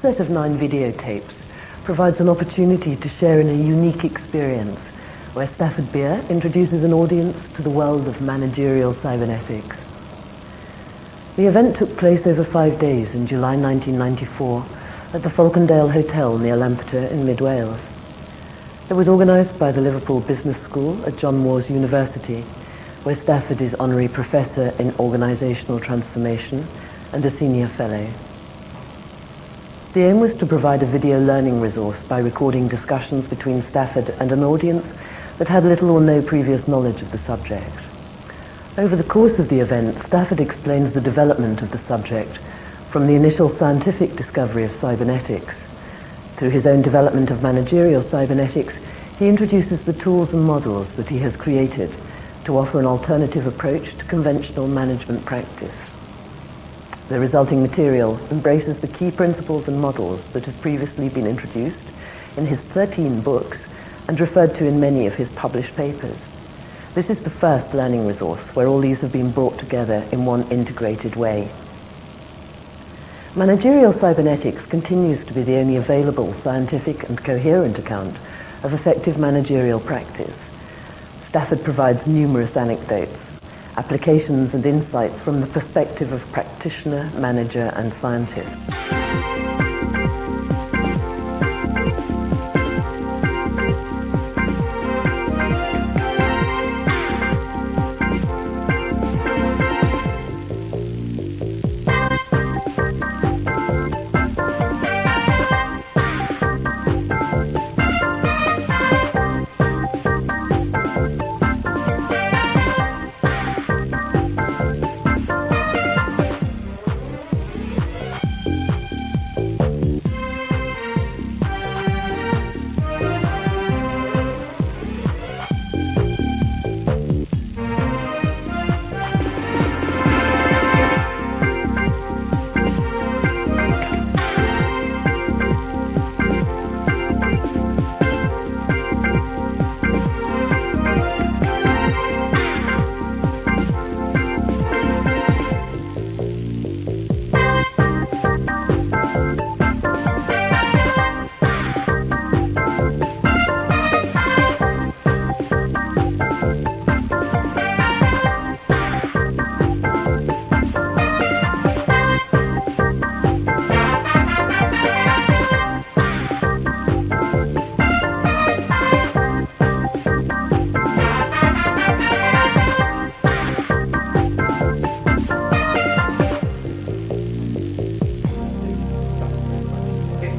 Set of 9 videotapes provides an opportunity to share in a unique experience where Stafford Beer introduces an audience to the world of managerial cybernetics. The event took place over 5 days in July 1994 at the Falcondale Hotel near Lampeter in Mid Wales. It was organised by the Liverpool Business School at John Moores University, where Stafford is Honorary Professor in Organisational Transformation and a Senior Fellow. The aim was to provide a video learning resource by recording discussions between Stafford and an audience that had little or no previous knowledge of the subject. Over the course of the event, Stafford explains the development of the subject from the initial scientific discovery of cybernetics. Through his own development of managerial cybernetics, he introduces the tools and models that he has created to offer an alternative approach to conventional management practice. The resulting material embraces the key principles and models that have previously been introduced in his 13 books and referred to in many of his published papers. This is the first learning resource where all these have been brought together in one integrated way. Managerial cybernetics continues to be the only available scientific and coherent account of effective managerial practice. Stafford provides numerous anecdotes, applications and insights from the perspective of practitioner, manager and scientist.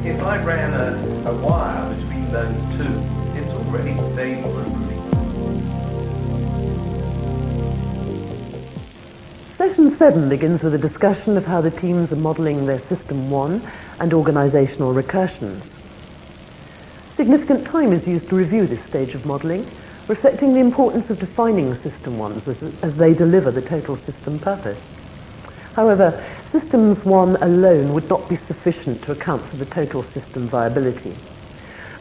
If I ran a wire between those two, it's already stable and predictable. Session 7 begins with a discussion of how the teams are modelling their System 1 and organisational recursions. Significant time is used to review this stage of modelling, reflecting the importance of defining System 1s as they deliver the total system purpose. However, Systems 1 alone would not be sufficient to account for the total system viability.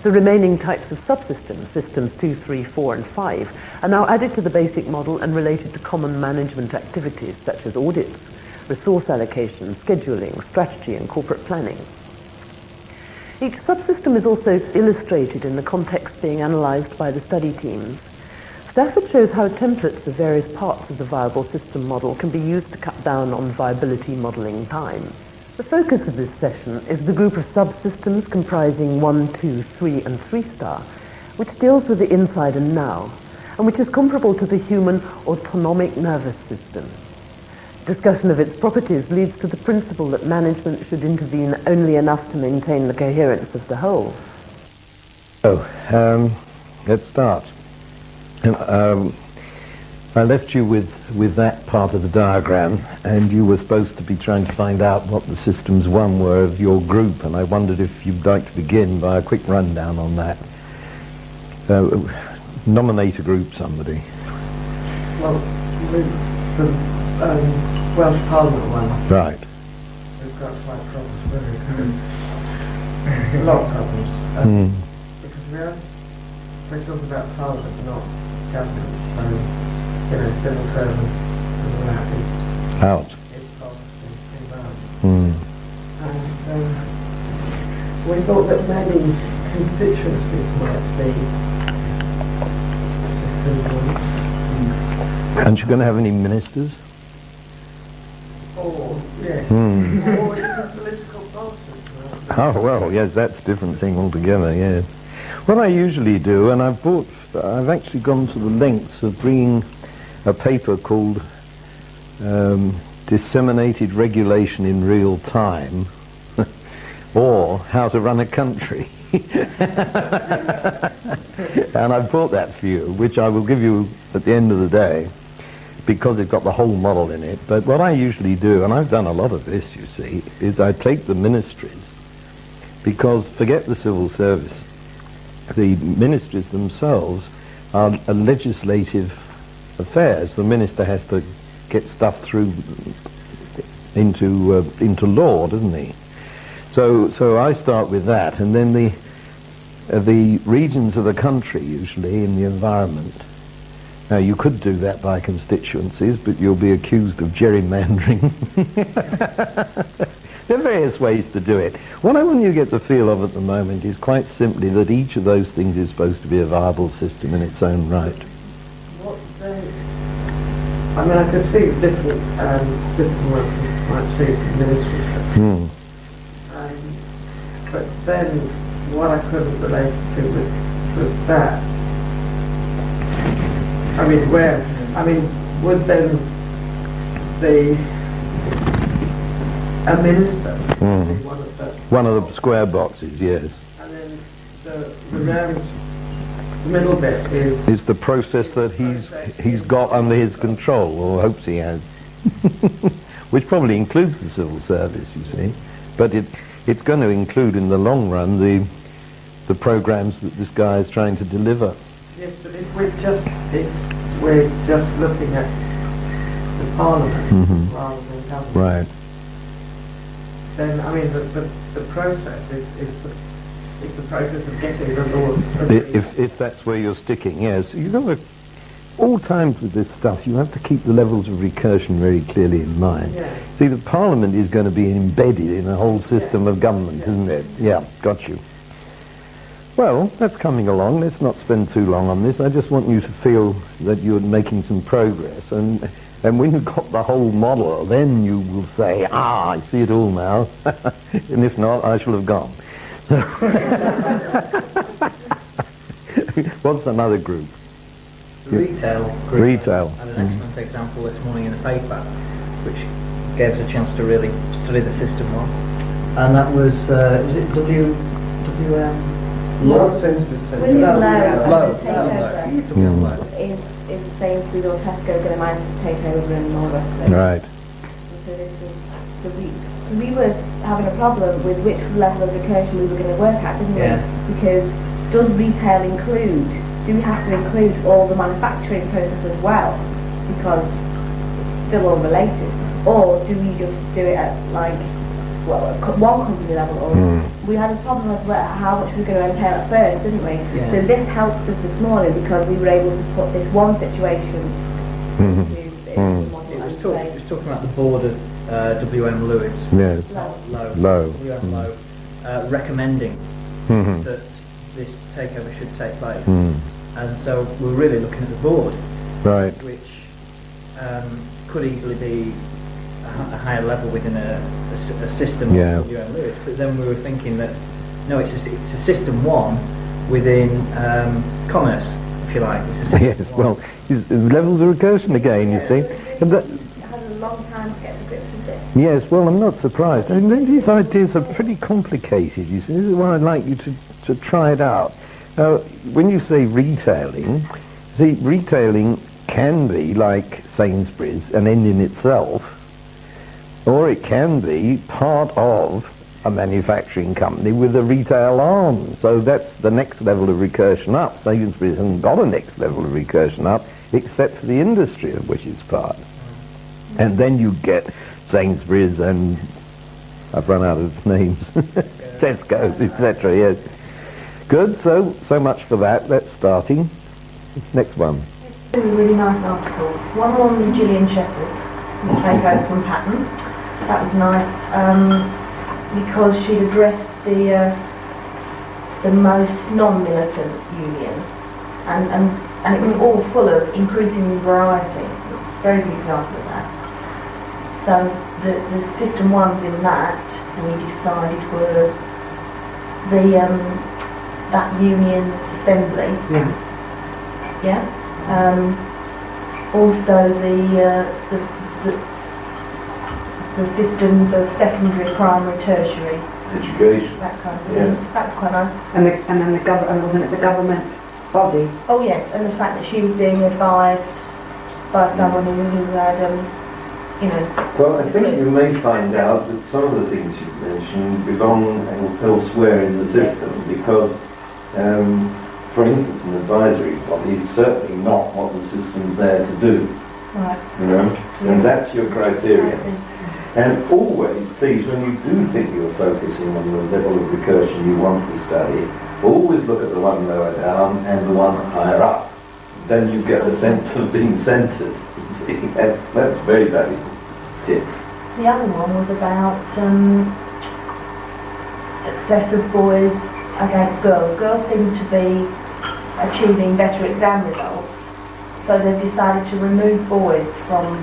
The remaining types of subsystems, Systems 2, 3, 4 and 5, are now added to the basic model and related to common management activities such as audits, resource allocation, scheduling, strategy and corporate planning. Each subsystem is also illustrated in the context being analysed by the study teams. Stafford shows how templates of various parts of the viable system model can be used to cut down on viability modelling time. The focus of this session is the group of subsystems comprising 1, 2, 3 and 3 star, which deals with the inside and now, and which is comparable to the human autonomic nervous system. Discussion of its properties leads to the principle that management should intervene only enough to maintain the coherence of the whole. So, let's start. I left you with that part of the diagram, and you were supposed to be trying to find out what the systems one were of your group, and I wondered if you'd like to begin by a quick rundown on that. Nominate a group, somebody. Well, the Welsh Parliament one. Right. We've got slight problems with it. A lot of problems. Because we're talking about Parliament, not government, so civil servants and all that is Out. Is part of the environment. And we thought that maybe constituencies might be system ones. Aren't you going to have any ministers? Or, yes. Or even political parties. Oh, well, yes, that's a different thing altogether, yes. What I usually do, and I've actually gone to the lengths of bringing a paper called Disseminated Regulation in Real Time, or How to Run a Country. And I've brought that for you, which I will give you at the end of the day, because it's got the whole model in it. But what I usually do, and I've done a lot of this, you see, is I take the ministries, because forget the civil service, the ministries themselves are a legislative affairs. The minister has to get stuff through into law, doesn't he? So I start with that, and then the regions of the country, usually in the environment. Now you could do that by constituencies, but you'll be accused of gerrymandering. There are various ways to do it. What I want you to get the feel of at the moment is quite simply that each of those things is supposed to be a viable system in its own right. I mean, I could see different ones might see some ministries. But then what I couldn't relate to was that. Would then a minister be one of the square boxes, yes. And then the middle bit is the process that he's got under his control, or hopes he has, which probably includes the civil service, you see, but it's going to include in the long run the programs that this guy is trying to deliver. Yes, but if we're just looking at the Parliament rather than government, right? Then the process is the process of getting the laws. If that's where you're sticking, yes. You know, at all times with this stuff, you have to keep the levels of recursion very clearly in mind. Yeah. See, the Parliament is going to be embedded in a whole system of government, isn't it? Yeah, got you. Well, that's coming along. Let's not spend too long on this. I just want you to feel that you're making some progress. And when you've got the whole model, then you will say, I see it all now. And if not, I shall have gone. What's another group? The retail group. Retail. I had an excellent example this morning in the paper, which gave us a chance to really study the system more. And that was it WM? Low census. William Low. Is Sainsbury's or Tesco going to manage to take over in Norwich? Right. So this was we were having a problem with which level of recursion we were going to work at, didn't we? Yeah. Because does retail do we have to include all the manufacturing process as well? Because it's still all related. Or do we just do it at one company level? Or we had a problem with how much we were going to entail at first, didn't we? Yeah. So this helped us this morning because we were able to put this one situation It was talking about the board of WM Lewis. Yes. Low. WM Low. Recommending that this takeover should take place. And so we're really looking at the board, Right. which could easily be a higher level within a system of WM Lewis. But then we were thinking that, no, it's a system one within commerce, if you like. It's a system Yes, one. well, it's levels of recursion again, you see. And that, it had a long time to get to grips with this. yes, well, I'm not surprised. I mean, these ideas are pretty complicated, you see. This is why I'd like you to try it out. When you say retailing, see, retailing can be like Sainsbury's, an end in itself, or it can be part of a manufacturing company with a retail arm. So that's the next level of recursion up. Sainsbury's hasn't got a next level of recursion up, except for the industry of which it's part. And then you get Sainsbury's and I've run out of names, Tesco's, etc. Yes. Good, so much for that. That's starting. Next one. Two really nice articles. One on Gillian Shepherd, the takeover from Patton. That was nice because she'd addressed the most non-militant unions, and it was all full of increasing variety. Very good example of that. So the system ones in that we decided were that union assembly. Yeah. Also the systems of secondary, primary, tertiary. Education. That kind of thing. That's quite nice. And then wasn't it the government body? Oh yes, and the fact that she was being advised by someone who had, Well, I think you may find out that some of the things you've mentioned belong elsewhere in the system because, for instance, an advisory body is certainly not what the system's there to do. Right. You know? And that's your criterion. And always, please, when you do think you're focusing on the level of recursion you want to study, always look at the one lower down and the one higher up. Then you get a sense of being centered. That's very valuable tip. The other one was about success of boys against girls. Girls seem to be achieving better exam results, so they've decided to remove boys from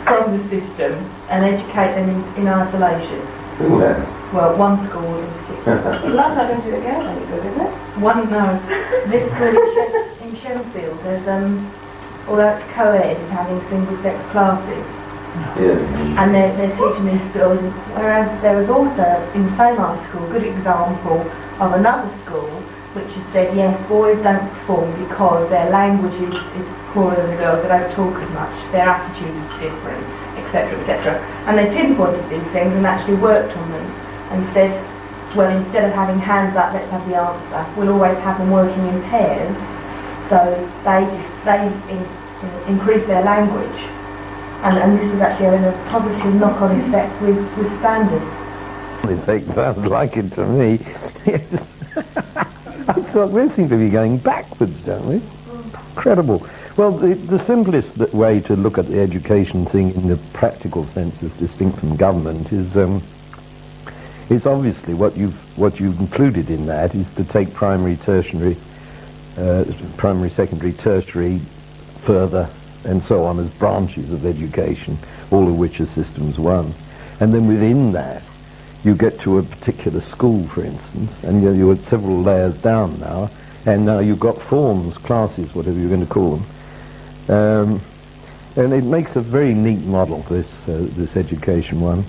the system and educate them in isolation. Who then? Well, one school in particular. That's not going to do it again any good, is it? One, no. This school in Sheffield, there's, although it's co-ed, it's having single-sex classes. Yeah. And they're teaching these skills, whereas there was also, in the same article, a good example of another school which has said, yes, boys don't perform because their language is poorer than the girls, they don't talk as much, their attitude is different, etc., etc. And they pinpointed these things and actually worked on them and said, well, instead of having hands up, let's have the answer. We'll always have them working in pairs, so they increase their language. And this is actually having a positive knock-on effect with standards. It sounds like it to me. I thought we seem to be going backwards, don't we? Incredible. Well, the simplest way to look at the education thing in the practical sense as distinct from government is obviously what you've included in that is to take primary, tertiary, primary, secondary, tertiary, further, and so on as branches of education, all of which are systems one. And then within that, you get to a particular school, for instance, and you're several layers down now, and now you've got forms, classes, whatever you're going to call them. And it makes a very neat model, this education one.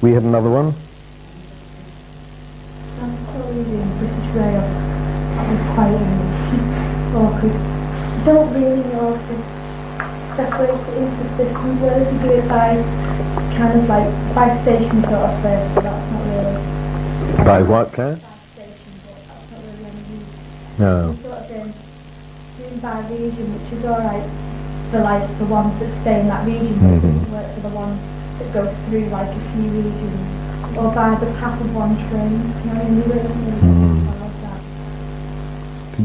We have another one? Probably the British way of that was quite awkward. You don't really know to separate it into systems, whereas you do it by kind of like by station sort of first, but that's not really. By what, Claire? By station, but that's not really any use. No. Sort of doing by region, which is alright for like the ones that stay in that region, but it doesn't work for the ones that go through like a few regions. Or by the path of one train, you know, and you really follow that.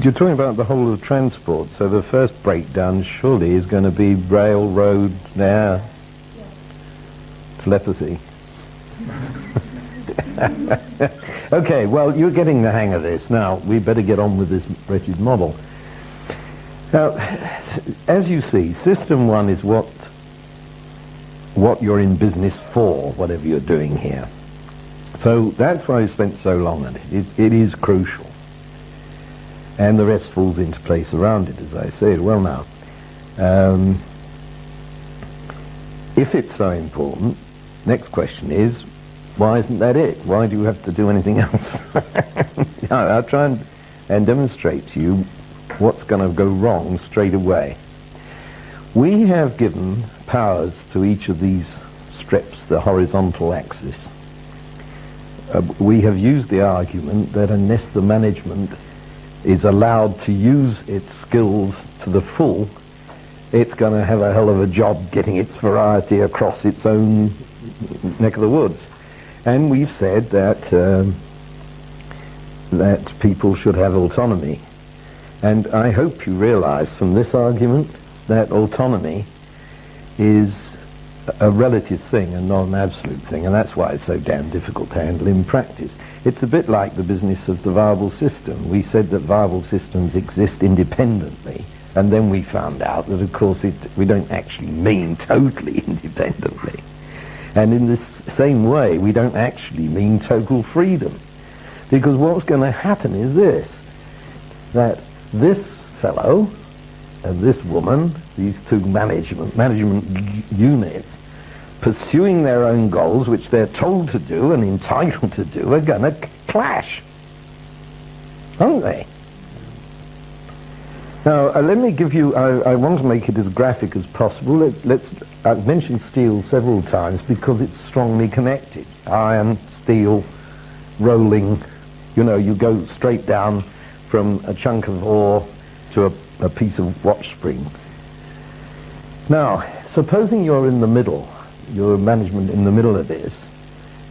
You're talking about the whole of transport, so the first breakdown surely is going to be rail, road, air, telepathy. Okay, well, you're getting the hang of this. Now, we better get on with this wretched model. Now, as you see, system one is what you're in business for, whatever you're doing here. So that's why I spent so long on it. It is crucial. And the rest falls into place around it, as I said. Well now, if it's so important, next question is, why isn't that it? Why do you have to do anything else? I'll try and demonstrate to you what's going to go wrong straight away. We have given powers to each of these strips, the horizontal axis. We have used the argument that unless the management is allowed to use its skills to the full, it's going to have a hell of a job getting its variety across its own neck of the woods. And we've said that that people should have autonomy. And I hope you realize from this argument that autonomy is a relative thing and not an absolute thing, and that's why it's so damn difficult to handle in practice. It's a bit like the business of the viable system. We said that viable systems exist independently, and then we found out that, of course, we don't actually mean totally independently. And in this same way, we don't actually mean total freedom. Because what's going to happen is this, that this fellow and this woman, these two management units, pursuing their own goals, which they're told to do and entitled to do, are going to clash, aren't they? Now, let me give you, I want to make it as graphic as possible. I've mentioned steel several times because it's strongly connected. Iron, steel, rolling, you know, you go straight down from a chunk of ore to a piece of watch spring. Now, supposing you're in the middle, you're management in the middle of this,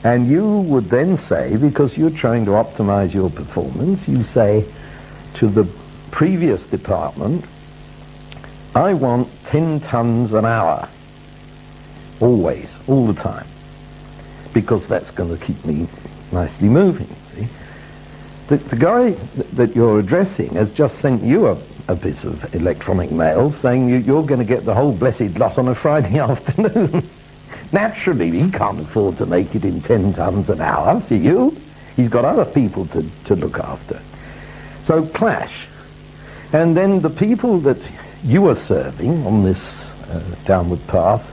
and you would then say, because you're trying to optimize your performance, you say to the previous department, I want 10 tons an hour, always, all the time, because that's going to keep me nicely moving. See? The guy that you're addressing has just sent you a bit of electronic mail saying you're going to get the whole blessed lot on a Friday afternoon. Naturally, he can't afford to make it in 10 tons an hour for you. He's got other people to look after. So clash. And then the people that you are serving on this downward path,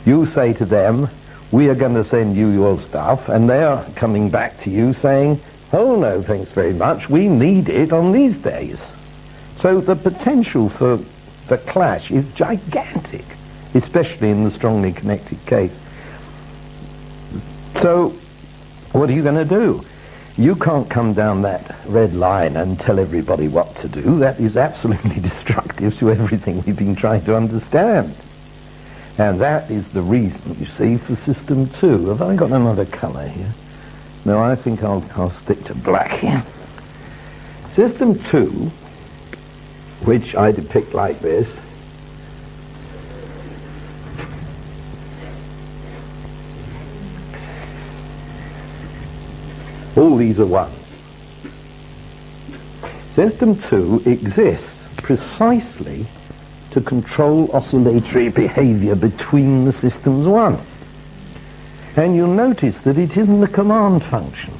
you say to them, we are going to send you your stuff, and they are coming back to you saying, oh no, thanks very much, we need it on these days. So the potential for the clash is gigantic, especially in the strongly connected case. So what are you going to do? You can't come down that red line and tell everybody what to do. That is absolutely destructive to everything we've been trying to understand. And that is the reason, you see, for System 2. Have I got another colour here? No, I think I'll stick to black here. System 2, which I depict like this, all these are ones. System 2 exists precisely to control oscillatory behavior between the systems 1. And you'll notice that it isn't a command function.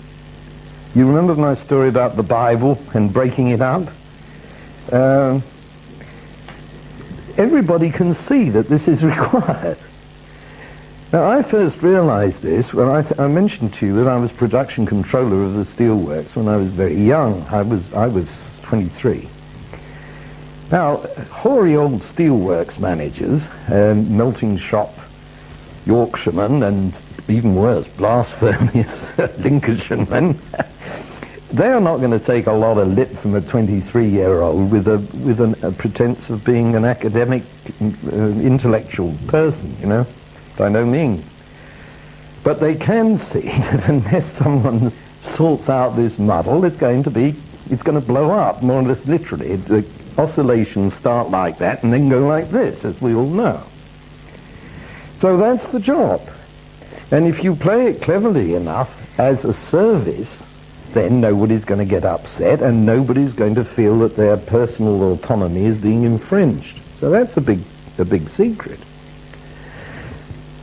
You remember my story about the Bible and breaking it up? Everybody can see that this is required. Now, I first realized this when I mentioned to you that I was production controller of the steelworks when I was very young. I was 23. Now, hoary old steelworks managers, melting shop Yorkshiremen, and even worse, blasphemous Lincolnshiremen, they are not going to take a lot of lip from a 23-year-old with a pretense of being an academic, intellectual person, you know. By no means. But they can see that unless someone sorts out this muddle, it's going to blow up, more or less literally. The oscillations start like that and then go like this, as we all know. So that's the job. And if you play it cleverly enough as a service, then nobody's going to get upset and nobody's going to feel that their personal autonomy is being infringed. So that's a big secret.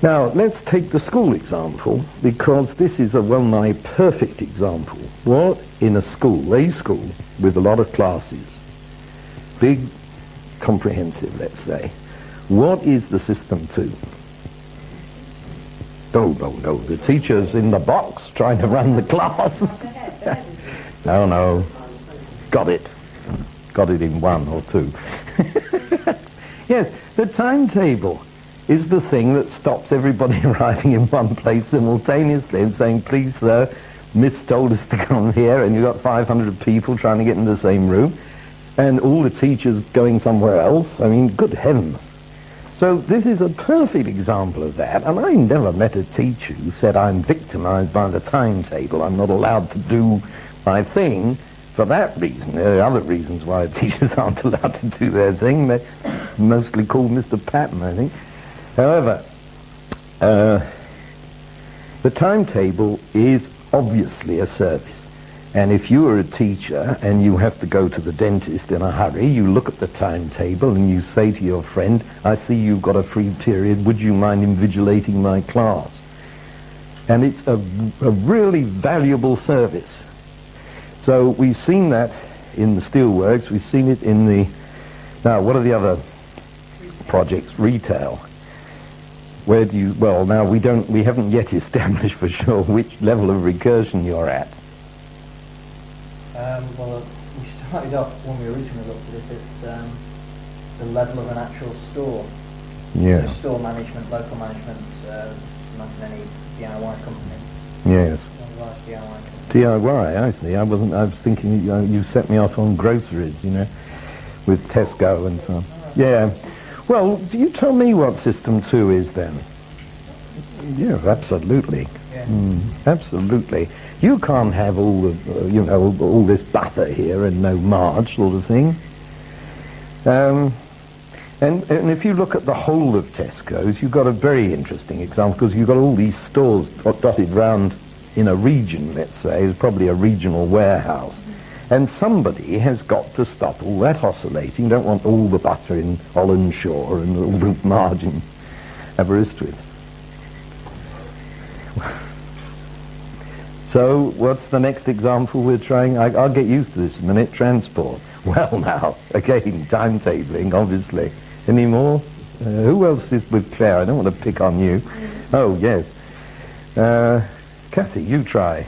Now, let's take the school example, because this is a well-nigh perfect example. What in a school, with a lot of classes, big, comprehensive, let's say, what is the System 2? No, the teacher's in the box trying to run the class. No, got it in 1 or 2. Yes, The timetable is the thing that stops everybody arriving in one place simultaneously and saying, please sir, Miss told us to come here, and you've got 500 people trying to get in the same room, and all the teachers going somewhere else. I mean, good heavens. So this is a perfect example of that, and I never met a teacher who said, I'm victimized by the timetable, I'm not allowed to do my thing. For that reason, there are other reasons why teachers aren't allowed to do their thing. They're mostly called Mr. Patton, I think. However, the timetable is obviously a service. And if you are a teacher and you have to go to the dentist in a hurry, you look at the timetable and you say to your friend, I see you've got a free period, would you mind invigilating my class? And it's a really valuable service. So we've seen that in the steelworks, we've seen it in the, now what are the other projects? Retail. Where do you, well now we haven't yet established for sure which level of recursion you're at. Well, we started off when we originally looked at it at the level of an actual store. Yes. So store management, local management, imagine any DIY company. Yes. DIY company. DIY, I see. I was thinking you set me off on groceries, you know, with Tesco and so on. Yeah. Well, do you tell me what System 2 is then? Yeah, absolutely. Yeah. Absolutely. You can't have all the, all this butter here and no marge sort of thing. And if you look at the whole of Tesco's, you've got a very interesting example, because you've got all these stores dotted round in a region, let's say. It's probably a regional warehouse. And somebody has got to stop all that oscillating. You don't want all the butter in Hollandshaw and all the marge in Aberystwyth. So what's the next example we're trying? I'll get used to this in a minute. Transport. Well now, again, timetabling, obviously. Any more? Who else is with Claire? I don't want to pick on you. Oh, yes. Kathy, you try.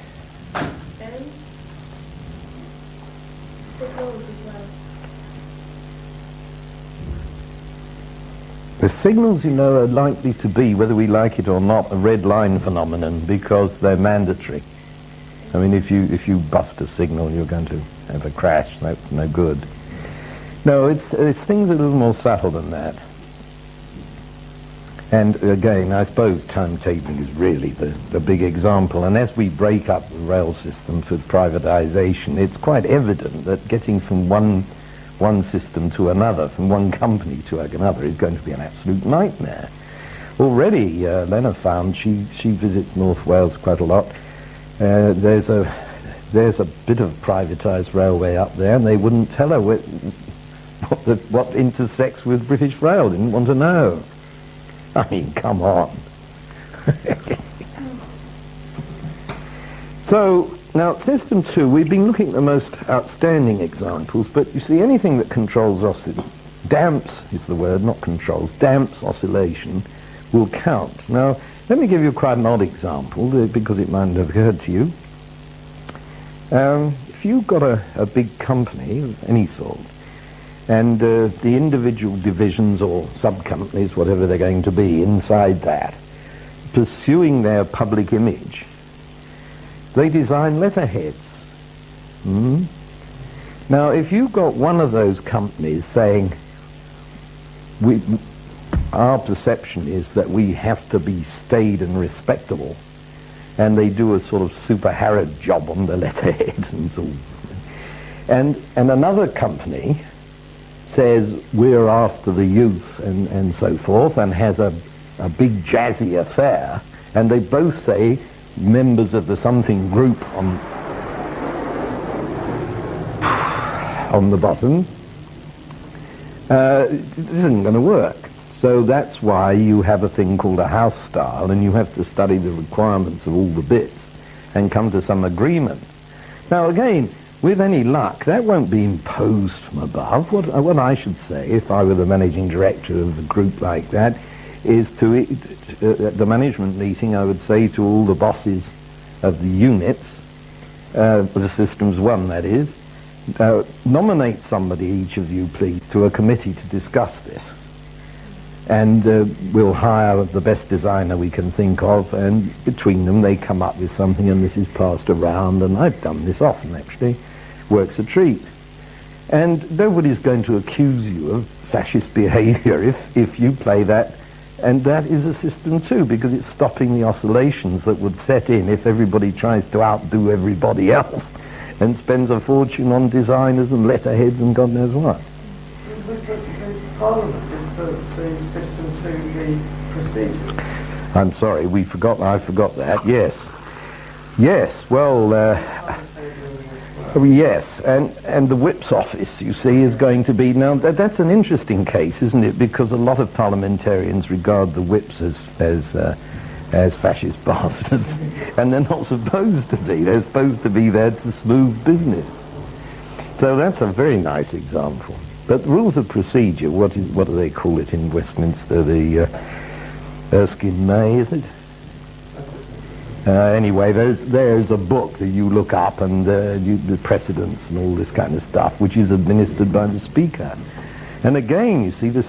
The signals, are likely to be, whether we like it or not, a red line phenomenon, because they're mandatory. I mean, if you bust a signal, you're going to have a crash. That's no good. No, it's things a little more subtle than that. And again, I suppose timetabling is really the big example. And as we break up the rail system for privatization, it's quite evident that getting from one system to another, from one company to another, is going to be an absolute nightmare. Already, Lena found, she visits North Wales quite a lot. There's a bit of privatised railway up there, and they wouldn't tell her what intersects with British Rail. Didn't want to know. I mean, come on. So now, System 2, we've been looking at the most outstanding examples, but you see, anything that controls damps is the word, not controls, damps oscillation will count. Now, let me give you quite an odd example, because it might have occurred to you. If you've got a big company of any sort, and the individual divisions or sub-companies, whatever they're going to be, inside that, pursuing their public image, they design letterheads. Now, if you've got one of those companies saying, our perception is that we have to be staid and respectable, and they do a sort of Super Harrod job on the letterhead and so on. And another company says we're after the youth and so forth, and has a big jazzy affair, and they both say members of the something group on the bottom, this isn't going to work. So that's why you have a thing called a house style, and you have to study the requirements of all the bits and come to some agreement. Now again, with any luck, that won't be imposed from above. What I should say, if I were the managing director of a group like that, is at the management meeting, I would say to all the bosses of the units, the Systems 1 that is, nominate somebody, each of you please, to a committee to discuss this. And we'll hire the best designer we can think of, and between them they come up with something, and this is passed around, and I've done this often actually. Works a treat. And nobody's going to accuse you of fascist behaviour if you play that, and that is a system too, because it's stopping the oscillations that would set in if everybody tries to outdo everybody else and spends a fortune on designers and letterheads and God knows what. Parliament the system to the procedures. I'm sorry, I forgot that, yes. Yes, well, yes, and the whip's office, you see, is going to be, now that's an interesting case, isn't it, because a lot of parliamentarians regard the whips as fascist bastards, and they're not supposed to be. They're supposed to be there to smooth business. So that's a very nice example. But rules of procedure, what do they call it in Westminster? The Erskine May, is it? Anyway, there's a book that you look up, and the precedents and all this kind of stuff, which is administered by the Speaker. And again, you see, the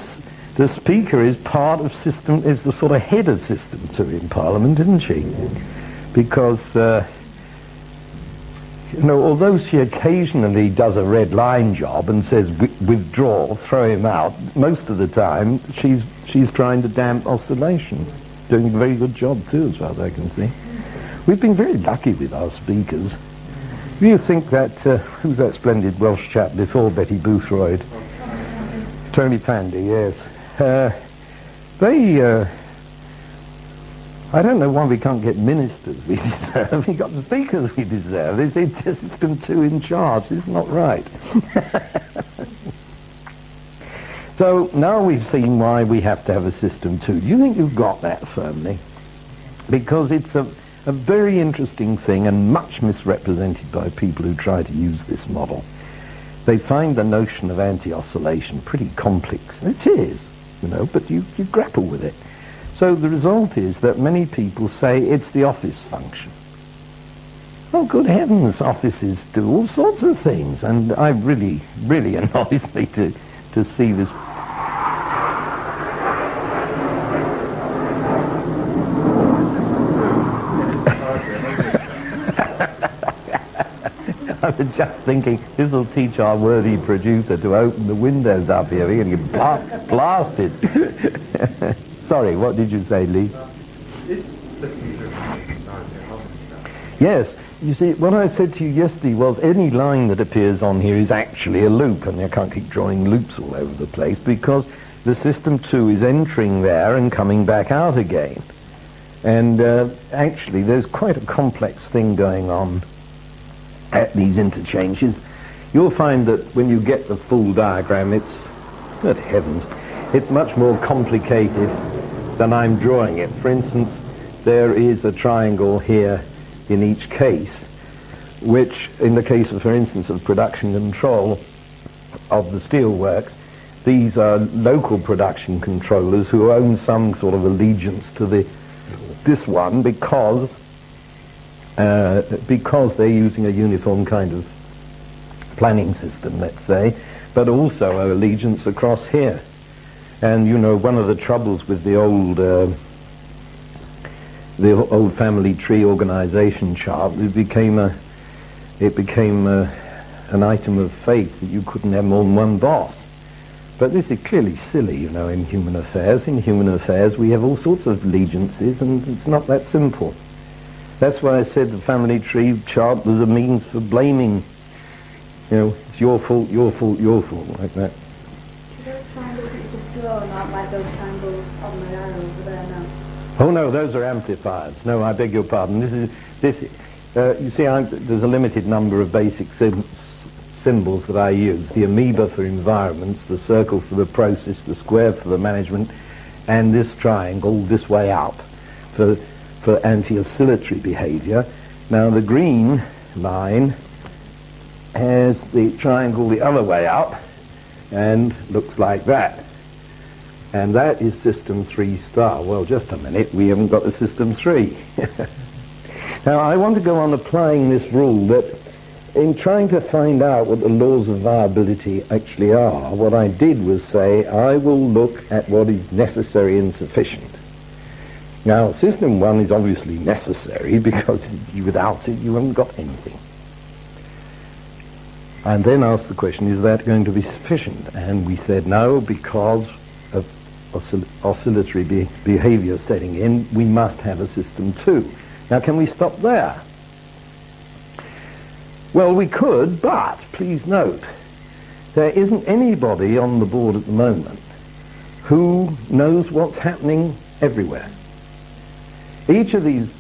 Speaker is part of system, is the sort of head of system 2 in Parliament, isn't she? Because although she occasionally does a red line job and says withdraw, throw him out, most of the time she's trying to damp oscillation, doing a very good job too, as far as I can see. We've been very lucky with our speakers. Do you think that who's that splendid Welsh chap before Betty Boothroyd? Tony Pandy, yes. I don't know why we can't get ministers we deserve. We've got speakers we deserve. It's system 2 in charge. It's not right. So now we've seen why we have to have a system 2. Do you think you've got that firmly? Because it's a very interesting thing and much misrepresented by people who try to use this model. They find the notion of anti-oscillation pretty complex. It is, but you grapple with it. So the result is that many people say it's the office function. Oh, good heavens, offices do all sorts of things, and I really annoys me to see this. I was just thinking, this will teach our worthy producer to open the windows up here. We're going to get blasted. Sorry, what did you say, Lee? Yes, you see, what I said to you yesterday was any line that appears on here is actually a loop, and I can't keep drawing loops all over the place because the system 2 is entering there and coming back out again. And actually, there's quite a complex thing going on at these interchanges. You'll find that when you get the full diagram, it's, good heavens, it's much more complicated than I'm drawing it. For instance, there is a triangle here in each case, which in the case of, for instance, of production control of the steelworks, these are local production controllers who own some sort of allegiance to this one because they're using a uniform kind of planning system, let's say, but also an allegiance across here. And one of the troubles with the old family tree organization chart, it became an item of faith that you couldn't have more than one boss. But this is clearly silly, in human affairs. In human affairs, we have all sorts of allegiances, and it's not that simple. That's why I said the family tree chart was a means for blaming, it's your fault, your fault, your fault, like that. Those triangles that you just drawn aren't like those triangles on the arrow over there now? Oh no, those are amplifiers. No, I beg your pardon. You see, there's a limited number of basic symbols that I use. The amoeba for environments, the circle for the process, the square for the management, and this triangle this way up for anti-oscillatory behavior. Now the green line has the triangle the other way up and looks like that. And that is system 3 star. Well, just a minute, we haven't got the system 3. Now I want to go on applying this rule that in trying to find out what the laws of viability actually are, what I did was say, I will look at what is necessary and sufficient. Now, system one is obviously necessary because without it you haven't got anything. And then asked the question, is that going to be sufficient? And we said no, because of oscillatory behavior setting in, we must have a system two. Now, can we stop there? Well, we could, but please note, there isn't anybody on the board at the moment who knows what's happening everywhere. Each of these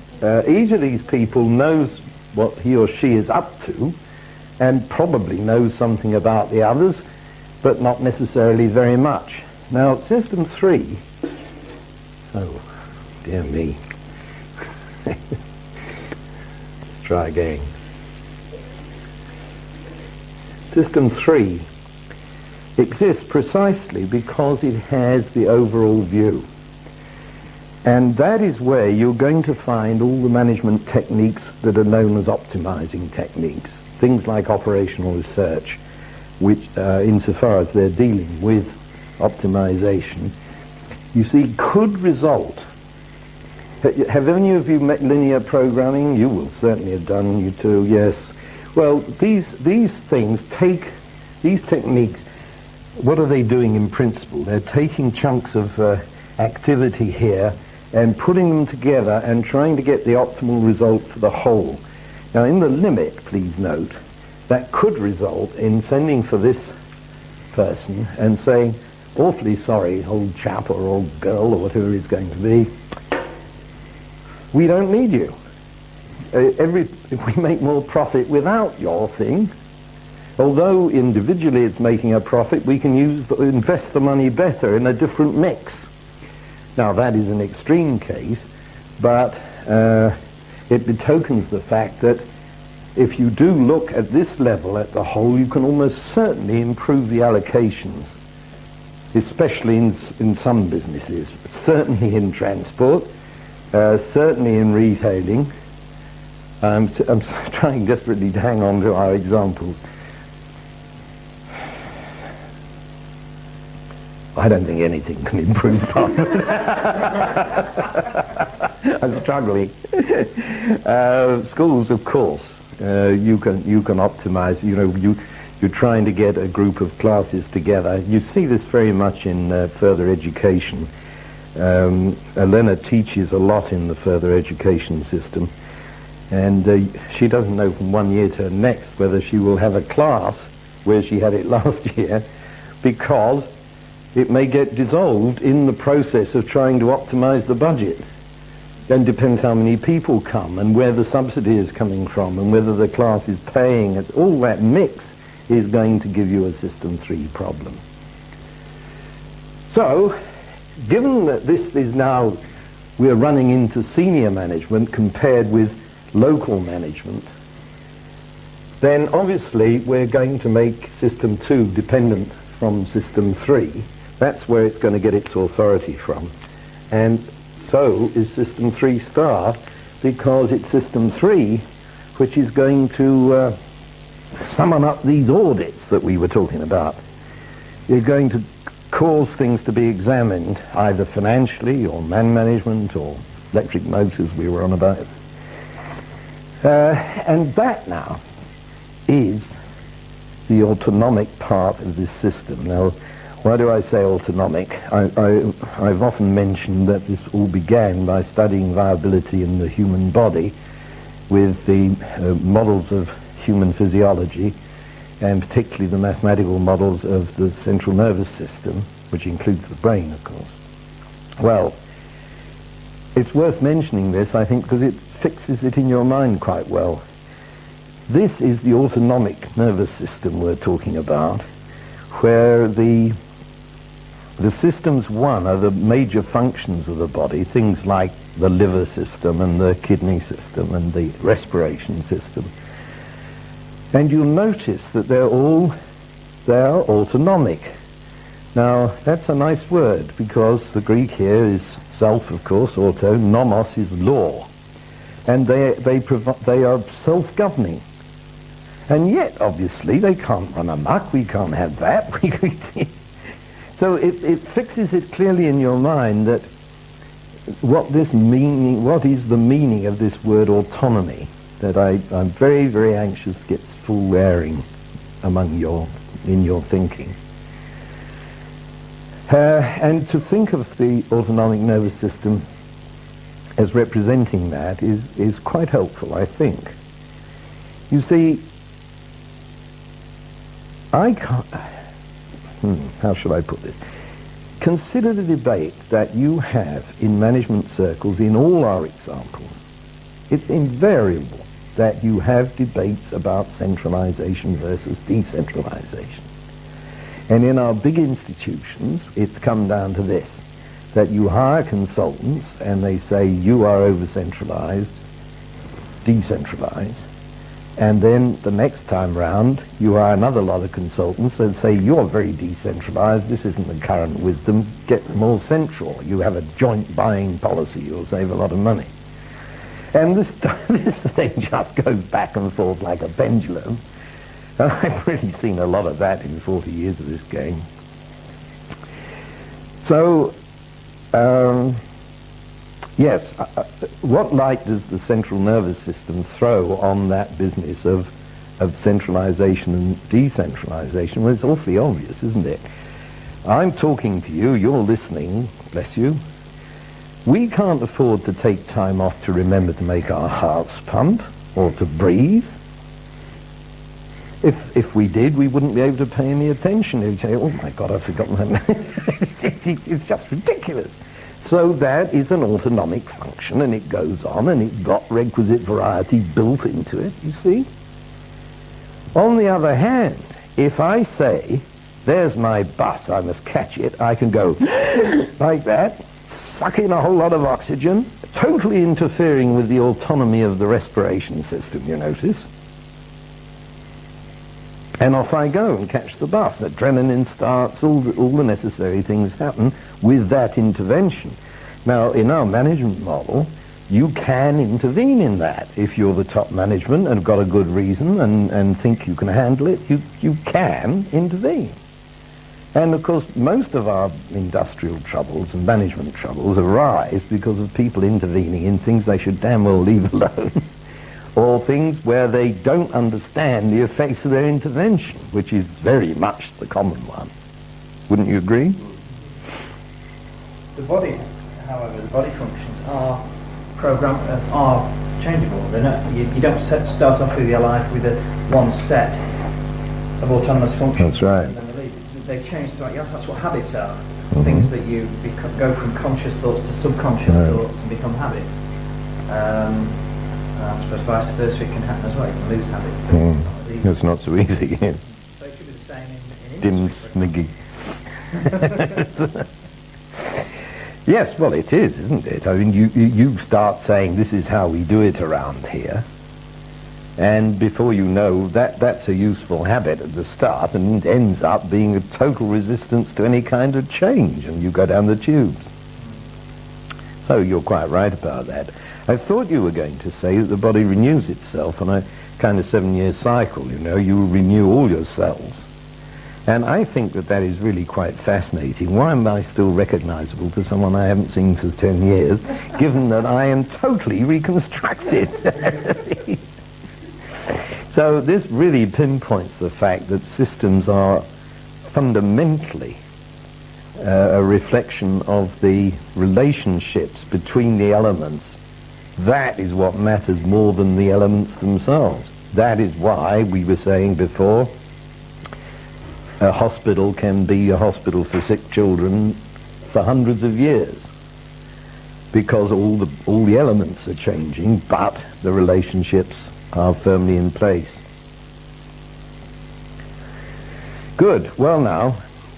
people knows what he or she is up to, and probably knows something about the others, but not necessarily very much. Now, system three, oh, dear me. Let's try again. System 3 exists precisely because it has the overall view. And that is where you're going to find all the management techniques that are known as optimizing techniques. Things like operational research, which insofar as they're dealing with optimization, you see, could result. Have any of you met linear programming? You will certainly have done, you too, yes. Well, these things take, these techniques, what are they doing in principle? They're taking chunks of activity here and putting them together and trying to get the optimal result for the whole. Now, in the limit, please note, that could result in sending for this person and saying, awfully sorry, old chap or old girl or whatever it's going to be, we don't need you. We make more profit without your thing. Although individually it's making a profit, we can invest the money better in a different mix. Now, that is an extreme case, but it betokens the fact that if you do look at this level at the whole, you can almost certainly improve the allocations, especially in some businesses, certainly in transport, certainly in retailing. I'm trying desperately to hang on to our examples. I don't think anything can improve upon it. I'm struggling. Schools, of course, you can optimize. You know, you're trying to get a group of classes together. You see this very much in further education. Elena teaches a lot in the further education system. And she doesn't know from one year to the next whether she will have a class where she had it last year, because it may get dissolved in the process of trying to optimize the budget. Then depends how many people come and where the subsidy is coming from and whether the class is paying. All that mix is going to give you a System 3 problem. So, given that this is now, we're running into senior management compared with local management, then obviously we're going to make System 2 dependent from System 3. That's where it's going to get its authority from. And so is System 3 star, because it's System 3 which is going to summon up these audits that we were talking about. You're going to cause things to be examined, either financially or man management or electric motors we were on about. And that now is the autonomic part of this system. Now, why do I say autonomic? I've often mentioned that this all began by studying viability in the human body with the models of human physiology, and particularly the mathematical models of the central nervous system, which includes the brain, of course. Well, it's worth mentioning this, I think, because it fixes it in your mind quite well. This is the autonomic nervous system we're talking about, where the systems one are the major functions of the body, things like the liver system and the kidney system and the respiration system. And you'll notice that they are autonomic. Now, that's a nice word, because the Greek here is self, of course, auto, nomos is law. And they are self-governing. And yet, obviously, they can't run amok. We can't have that. So it fixes it clearly in your mind that what is the meaning of this word autonomy, that I'm very, very anxious gets full wearing in your thinking. And to think of the autonomic nervous system as representing that is quite helpful, I think. You see, I can't... how should I put this? Consider the debate that you have in management circles in all our examples. It's invariable that you have debates about centralization versus decentralization. And in our big institutions, it's come down to this, that you hire consultants and they say you are over-centralized, decentralized, and then the next time round you hire another lot of consultants and say you're very decentralized, this isn't the current wisdom, get more central. You have a joint buying policy, you'll save a lot of money. And this thing just goes back and forth like a pendulum. And I've really seen a lot of that in 40 years of this game. So, yes, what light does the central nervous system throw on that business of centralization and decentralization? Well, it's awfully obvious, isn't it? I'm talking to you, you're listening, bless you. We can't afford to take time off to remember to make our hearts pump or to breathe. If we did, we wouldn't be able to pay any attention. We'd say, oh my God, I've forgotten that. It's just ridiculous. So that is an autonomic function, and it goes on, and it's got requisite variety built into it, you see. On the other hand, if I say, there's my bus, I must catch it, I can go like that, suck in a whole lot of oxygen, totally interfering with the autonomy of the respiration system, you notice. And off I go and catch the bus. Adrenaline starts, all the necessary things happen with that intervention. Now, in our management model, you can intervene in that. If you're the top management and have got a good reason and think you can handle it, you can intervene. And of course, most of our industrial troubles and management troubles arise because of people intervening in things they should damn well leave alone, or things where they don't understand the effects of their intervention, which is very much the common one. Wouldn't you agree? The body, however, the body functions are changeable. They're not, you don't start off with your life with one set of autonomous functions. That's right. And then they change throughout your life. That's what habits are. Things that you go from conscious thoughts to subconscious thoughts and become habits. I suppose vice versa it can happen as well. You can lose habits. It's not so easy. Yeah. So it should be the same in Dim Smiggy. Yes, well, it is, isn't it? I mean, you start saying this is how we do it around here, and before you know that's a useful habit at the start, and it ends up being a total resistance to any kind of change, and you go down the tubes. So you're quite right about that. I thought you were going to say that the body renews itself on a kind of 7-year cycle, you know, you renew all your cells. And I think that is really quite fascinating. Why am I still recognizable to someone I haven't seen for 10 years, given that I am totally reconstructed? So this really pinpoints the fact that systems are fundamentally a reflection of the relationships between the elements. That is what matters more than the elements themselves. That is why we were saying before, a hospital can be a hospital for sick children for hundreds of years, because all the elements are changing, but the relationships are firmly in place. Good. Well, now,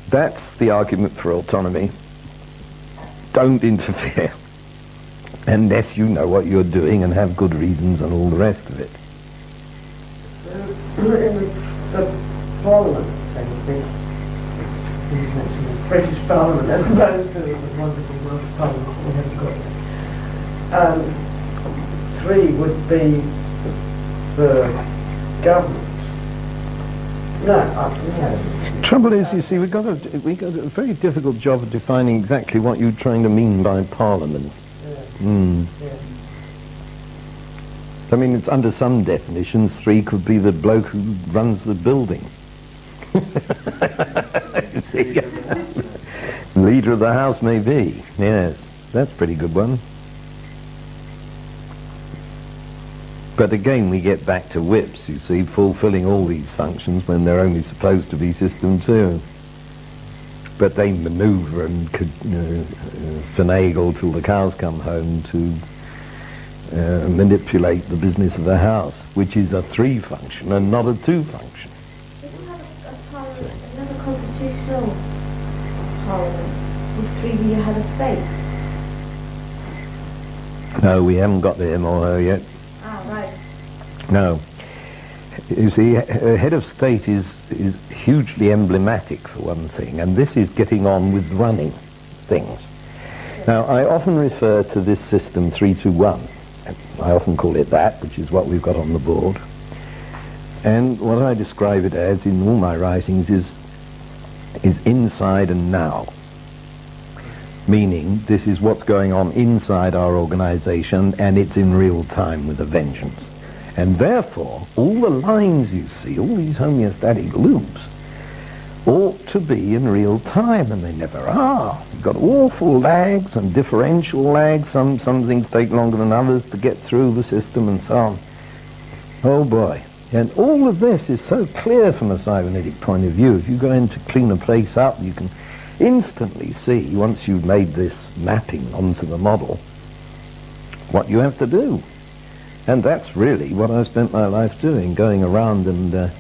that's the argument for autonomy. Don't interfere unless you know what you're doing and have good reasons and all the rest of it. So, in the Parliament thing, you mentioned the British Parliament as opposed to the wonderful Welsh Parliament we haven't got. 3 would be the government No. Trouble is, you see, we got a very difficult job of defining exactly what you're trying to mean by Parliament. I mean, it's under some definitions, 3 could be the bloke who runs the building. You see, leader of the house, maybe. Yes, that's a pretty good one. But again, we get back to whips, you see, fulfilling all these functions when they're only supposed to be System 2. But they manoeuvre and could finagle till the cows come home to manipulate the business of the house, which is a 3 function and not a 2 function. If you have a parliament, another constitutional parliament, would 3 be a head of state? No, we haven't got the MOO yet. Ah, right. No. You see, a head of state is hugely emblematic for one thing, and this is getting on with running things. Now, I often refer to this system 321. I often call it that, which is what we've got on the board. And what I describe it as in all my writings is inside and now. Meaning, this is what's going on inside our organisation, and it's in real time with a vengeance. And therefore, all the lines you see, all these homeostatic loops, ought to be in real time, and they never are. You've got awful lags and differential lags. Some things take longer than others to get through the system and so on. Oh boy. And all of this is so clear from a cybernetic point of view. If you go in to clean a place up, you can instantly see, once you've made this mapping onto the model, what you have to do. And that's really what I've spent my life doing, going around and,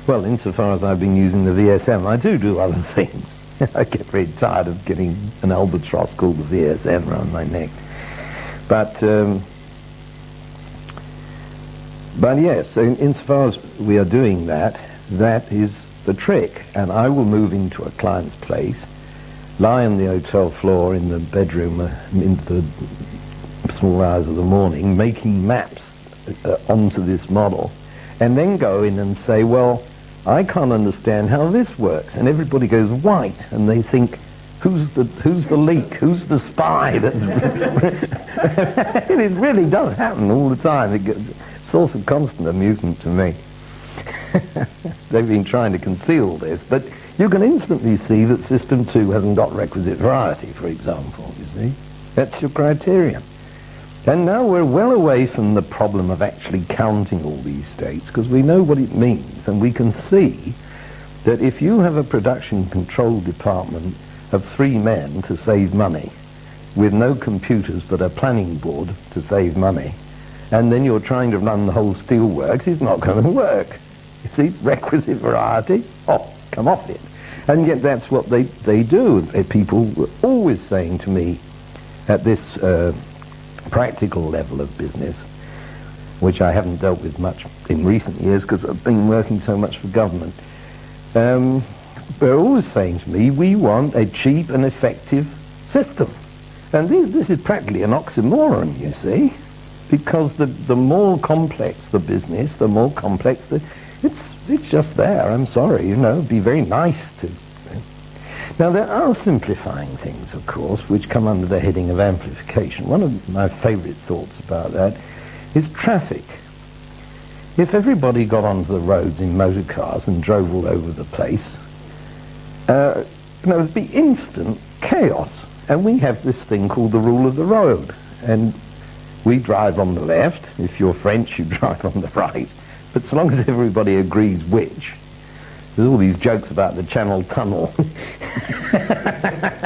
well, insofar as I've been using the VSM, I do other things. I get very tired of getting an albatross called the VSM around my neck. But yes, insofar as we are doing that, that is the trick. And I will move into a client's place, lie on the hotel floor in the bedroom in the small hours of the morning, making maps onto this model, and then go in and say, well, I can't understand how this works. And everybody goes white, and they think, who's the leak? Who's the spy? That's it really does happen all the time. It's a source of constant amusement to me. They've been trying to conceal this, but you can instantly see that System 2 hasn't got requisite variety, for example, you see. That's your criterion. And now we're well away from the problem of actually counting all these states, because we know what it means, and we can see that if you have a production control department of 3 men to save money, with no computers but a planning board to save money, and then you're trying to run the whole steelworks, it's not going to work. You see, requisite variety, come off it. And yet that's what they do. People were always saying to me at this practical level of business, which I haven't dealt with much in recent years because I've been working so much for government, they're always saying to me, we want a cheap and effective system. And this is practically an oxymoron, you see, because the more complex the business, the more complex it's just there. I'm sorry, it'd be very nice to. Now, there are simplifying things, of course, which come under the heading of amplification. One of my favourite thoughts about that is traffic. If everybody got onto the roads in motor cars and drove all over the place, there'd be instant chaos. And we have this thing called the rule of the road. And we drive on the left. If you're French, you drive on the right. But so long as everybody agrees which, there's all these jokes about the Channel Tunnel.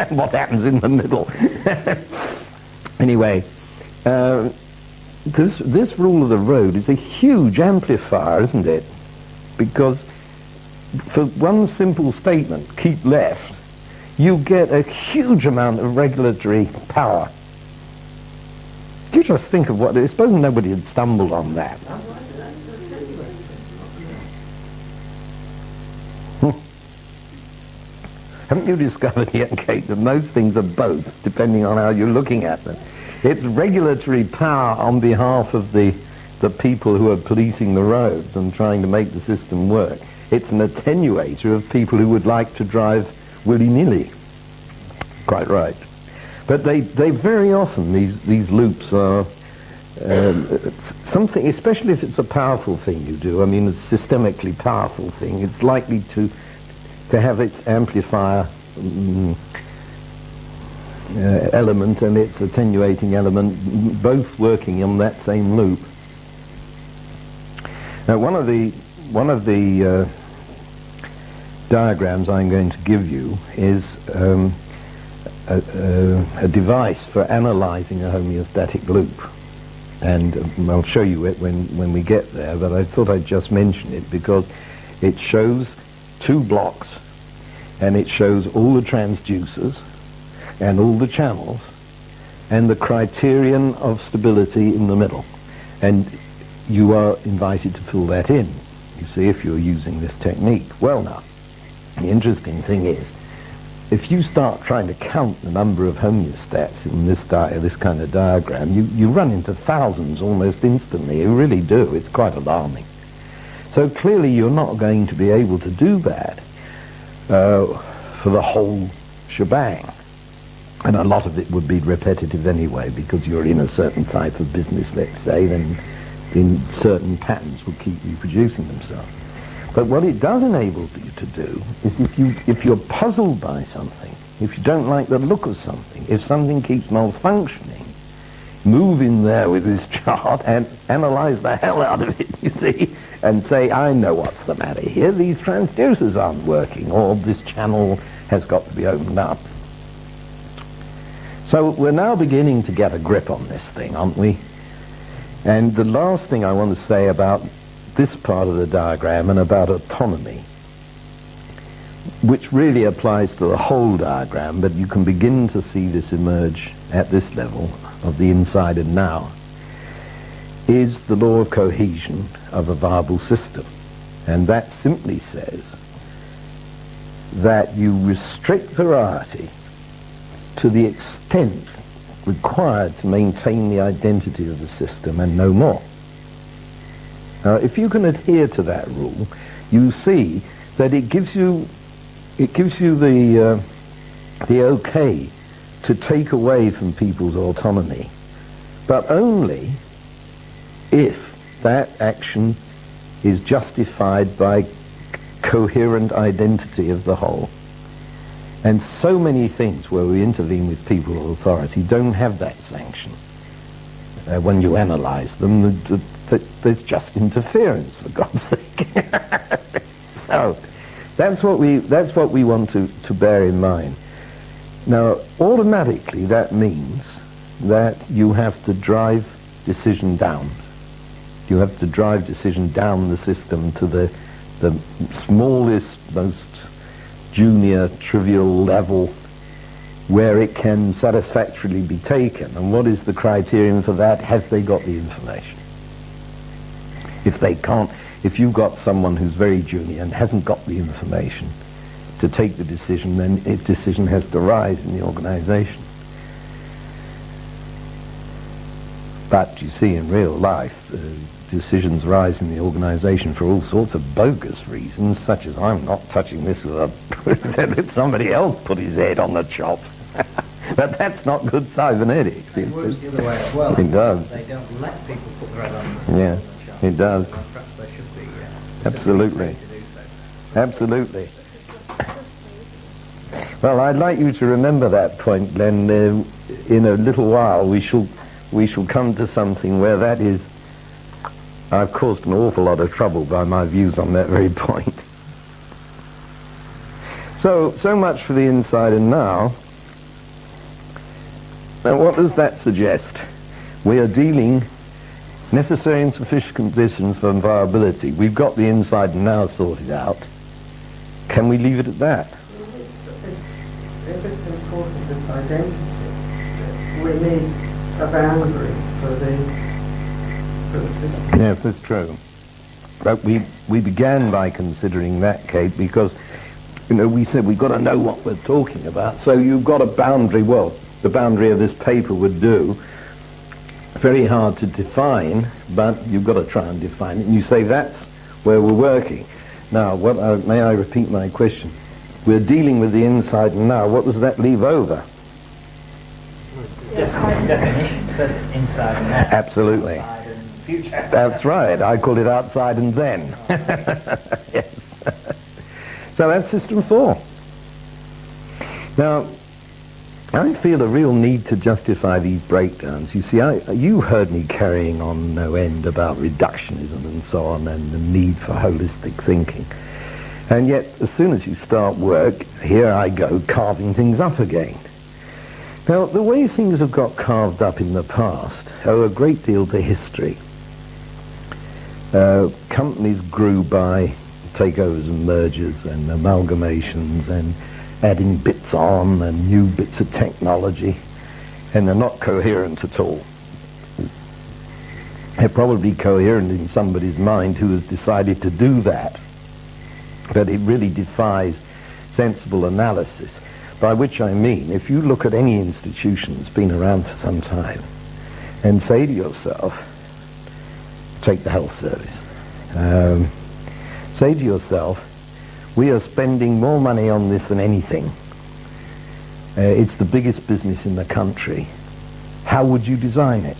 What happens in the middle? Anyway, this rule of the road is a huge amplifier, isn't it? Because for one simple statement, keep left, you get a huge amount of regulatory power. You just think of what... I suppose nobody had stumbled on that. Haven't you discovered yet, Kate, that most things are both, depending on how you're looking at them? It's regulatory power on behalf of the people who are policing the roads and trying to make the system work. it's an attenuator of people who would like to drive willy-nilly. Quite right. But they very often, these loops are something, especially if it's a powerful thing you do, I mean a systemically powerful thing, it's likely to have its amplifier element and its attenuating element both working on that same loop. Now one of the diagrams I'm going to give you is a device for analyzing a homeostatic loop, and I'll show you it when we get there, but I thought I'd just mention it because it shows two blocks and it shows all the transducers and all the channels and the criterion of stability in the middle, and you are invited to fill that in, you see, if you're using this technique. Well now, the interesting thing is, if you start trying to count the number of homeostats in this kind of diagram, you run into thousands almost instantly. You really do. It's quite alarming. So clearly you're not going to be able to do that for the whole shebang. And a lot of it would be repetitive anyway, because you're in a certain type of business, let's say, then certain patterns will keep reproducing themselves. But what it does enable you to do is if you're puzzled by something, if you don't like the look of something, if something keeps malfunctioning, move in there with this chart and analyze the hell out of it, you see, and say, I know what's the matter here. These transducers aren't working, or this channel has got to be opened up. So we're now beginning to get a grip on this thing, aren't we? And the last thing I want to say about this part of the diagram and about autonomy, which really applies to the whole diagram, but you can begin to see this emerge at this level of the inside and now, is the law of cohesion of a viable system. And that simply says that you restrict variety to the extent required to maintain the identity of the system and no more. Now, if you can adhere to that rule, you see that it gives you the okay to take away from people's autonomy, but only if that action is justified by coherent identity of the whole. And so many things where we intervene with people of authority don't have that sanction. When you analyze them, there's just interference, for God's sake. So that's what we want to bear in mind. Now, automatically that means that you have to drive decision down. You have to drive decision down the system to the smallest, most junior, trivial level where it can satisfactorily be taken. And what is the criterion for that? Have they got the information? If they can't, if you've got someone who's very junior and hasn't got the information to take the decision, then a decision has to rise in the organization. But you see, in real life, decisions rise in the organization for all sorts of bogus reasons, such as I'm not touching this with let somebody else put his head on the chop. But that's not good cybernetics. It works the other way as well. It does. They don't let people put their head on the Yeah, chop. it does. Perhaps they should be. Absolutely. To do so. Absolutely. Well, I'd like you to remember that point, Glenn. In a little while we shall come to something where that is, I've caused an awful lot of trouble by my views on that very point. So much for the inside and now. Now what does that suggest? We are dealing necessary and sufficient conditions for viability. We've got the inside and now sorted out. Can we leave it at that? If it's important, this identity, we need a boundary for the system. Yes, that's true. But we began by considering that, Kate, because, you know, we said we've got to know what we're talking about. So you've got a boundary, well, the boundary of this paper would do. Very hard to define, but you've got to try and define it. And you say that's where we're working. Now, may I repeat my question? We're dealing with the inside and now. What does that leave over? Definition says inside and out. Absolutely. Outside and future. That's right. I call it outside and then. Yes. So that's system 4. Now, I feel a real need to justify these breakdowns. You see, you heard me carrying on no end about reductionism and so on and the need for holistic thinking. And yet, as soon as you start work, here I go carving things up again. Now, the way things have got carved up in the past owe a great deal to history. Companies grew by takeovers and mergers and amalgamations and adding bits on and new bits of technology, and they're not coherent at all. They're probably coherent in somebody's mind who has decided to do that, but it really defies sensible analysis, by which I mean if you look at any institution that's been around for some time and say to yourself, take the health service, say to yourself, we are spending more money on this than anything. It's the biggest business in the country. How would you design it,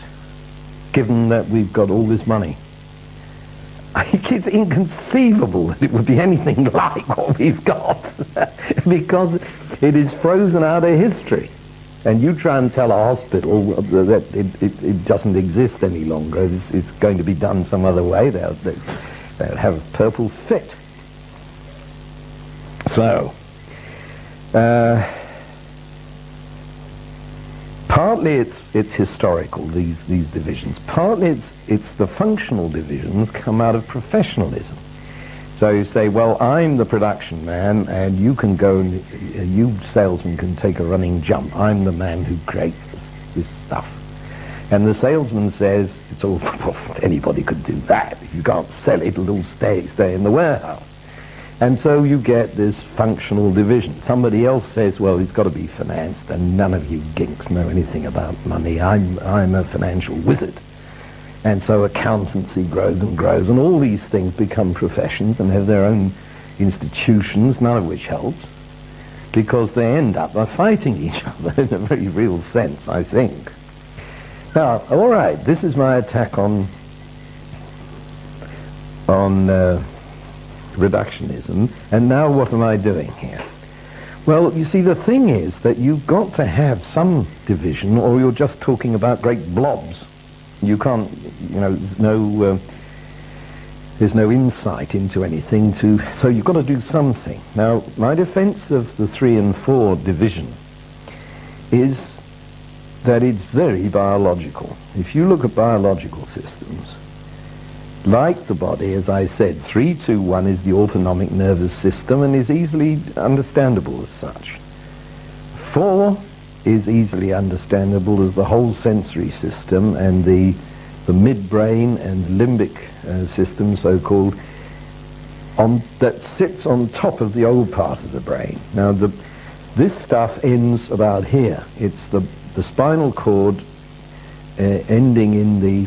given that we've got all this money? I think it's inconceivable that it would be anything like what we've got, because it is frozen out of history. And you try and tell a hospital that it doesn't exist any longer, it's going to be done some other way, they'll have a purple fit. So, partly it's historical, these divisions. Partly it's the functional divisions come out of professionalism. So you say, well, I'm the production man, and you can go, and you salesman can take a running jump. I'm the man who creates this stuff. And the salesman says, it's all, anybody could do that. If you can't sell it, it'll all stay in the warehouse. And so you get this functional division. Somebody else says, well, it's got to be financed, and none of you ginks know anything about money. I'm a financial wizard. And so accountancy grows and grows, and all these things become professions and have their own institutions, none of which helps, because they end up by fighting each other in a very real sense, I think. Now, all right, this is my attack on reductionism, and now what am I doing here? Well, you see, the thing is that you've got to have some division, or you're just talking about great blobs. You can't, there's no insight into anything so you've got to do something. Now, my defense of the 3 and 4 division is that it's very biological. If you look at biological systems, like the body, as I said, 3, 2, 1 is the autonomic nervous system and is easily understandable as such. 4 is easily understandable as the whole sensory system and the midbrain and limbic system, so-called, that sits on top of the old part of the brain. Now, this stuff ends about here. It's the spinal cord ending in the